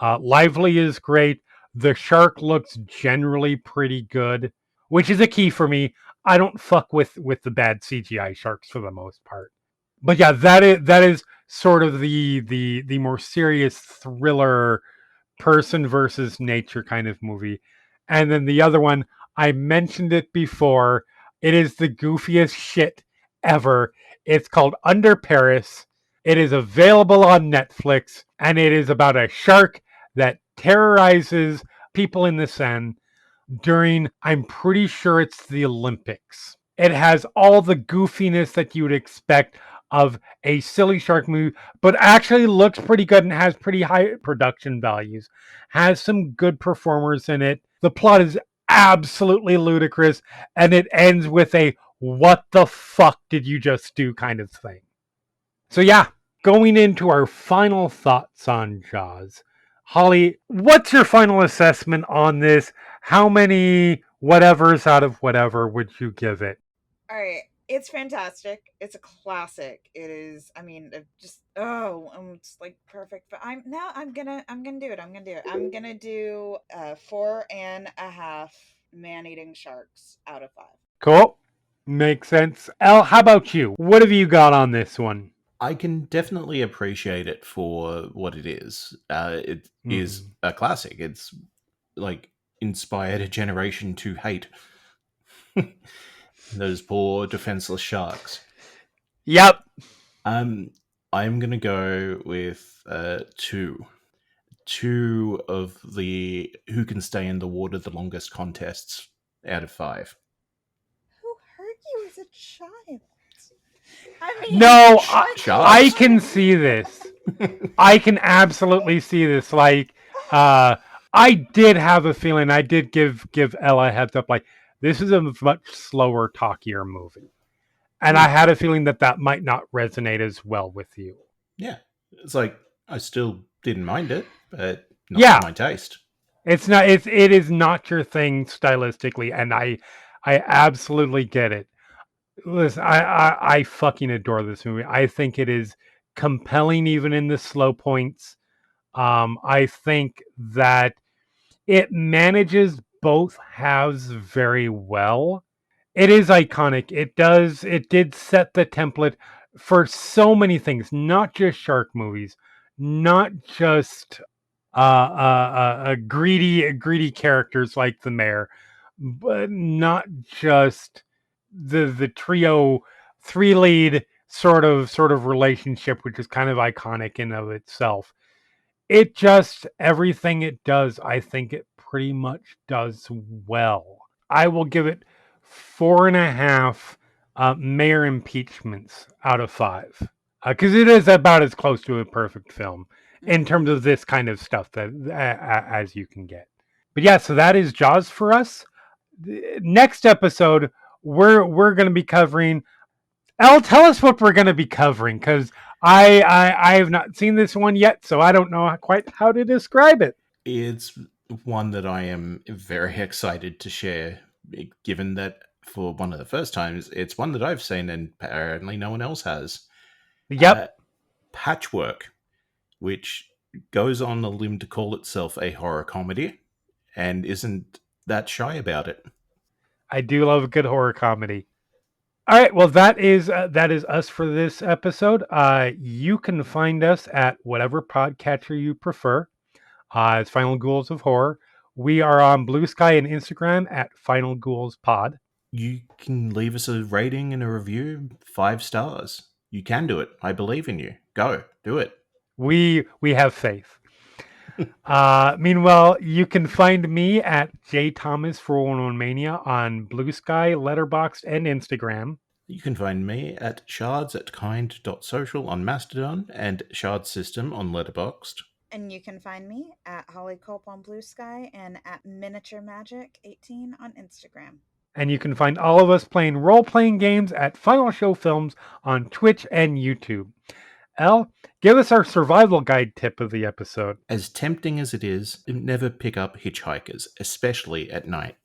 Lively is great. The shark looks generally pretty good, which is a key for me. I don't fuck with the bad CGI sharks for the most part. But yeah, that is sort of the more serious thriller person versus nature kind of movie. And then the other one, I mentioned it before. It is the goofiest shit ever. It's called Under Paris. It is available on Netflix, and it is about a shark that terrorizes people in the Seine during, I'm pretty sure it's the Olympics. It has all the goofiness that you would expect of a silly shark movie, but actually looks pretty good and has pretty high production values. Has some good performers in it. The plot is absolutely ludicrous, and it ends with a "what the fuck did you just do" kind of thing. So yeah, going into our final thoughts on Jaws. Holly, what's your final assessment on this? How many whatevers out of whatever would you give it? All right. It's fantastic. It's a classic. It is. I mean, it's like perfect. But I'm gonna do it. I'm gonna do 4.5 man-eating sharks out of 5. Cool. Makes sense. Elle, how about you? What have you got on this one? I can definitely appreciate it for what it is. It is a classic. It's like inspired a generation to hate those poor defenseless sharks. Yep. I'm gonna go with 2. 2 of the who can stay in the water the longest contests out of 5. Who hurt you as a child? I mean, No, Sharks. I can see this. I can absolutely see this. Like, I did have a feeling. I did give Ella a heads up. Like, this is a much slower, talkier movie, and I had a feeling that might not resonate as well with you. Yeah, it's like I still didn't mind it, but not Yeah. to my taste. It's not. It is not your thing stylistically, and I absolutely get it. Listen, I fucking adore this movie. I think it is compelling, even in the slow points. I think that it manages both halves very well. It is iconic. It did set the template for so many things, not just shark movies, not just greedy characters like the mayor, but not just the trio, three lead sort of relationship, which is kind of iconic in of itself. It just, everything it does, I think it pretty much does well. I will give it 4.5 mayor impeachments out of 5 because it is about as close to a perfect film in terms of this kind of stuff that as you can get. But yeah, so that is Jaws for us. Next episode, we're going to be covering. Elle, tell us what we're going to be covering because I have not seen this one yet, so I don't know quite how to describe it. It's one that I am very excited to share, given that for one of the first times, it's one that I've seen and apparently no one else has. Yep. Patchwork, which goes on a limb to call itself a horror comedy and isn't that shy about it. I do love a good horror comedy. All right, well that is us for this episode. You can find us at whatever podcatcher you prefer. It's Final Ghouls of Horror. We are on Blue Sky and Instagram at Final Ghouls Pod. You can leave us a rating and a review, 5 stars. You can do it. I believe in you. Go, do it. We have faith. Meanwhile, you can find me at jthomas411mania on Blue Sky, Letterboxd, and Instagram. You can find me at shards@kind.social on Mastodon and Shard System on Letterboxd. And you can find me at Holly Culp on Blue Sky and at Miniature Magic 18 on Instagram. And you can find all of us playing role-playing games at Final Show Films on Twitch and YouTube. Elle, give us our survival guide tip of the episode. As tempting as it is, never pick up hitchhikers, especially at night.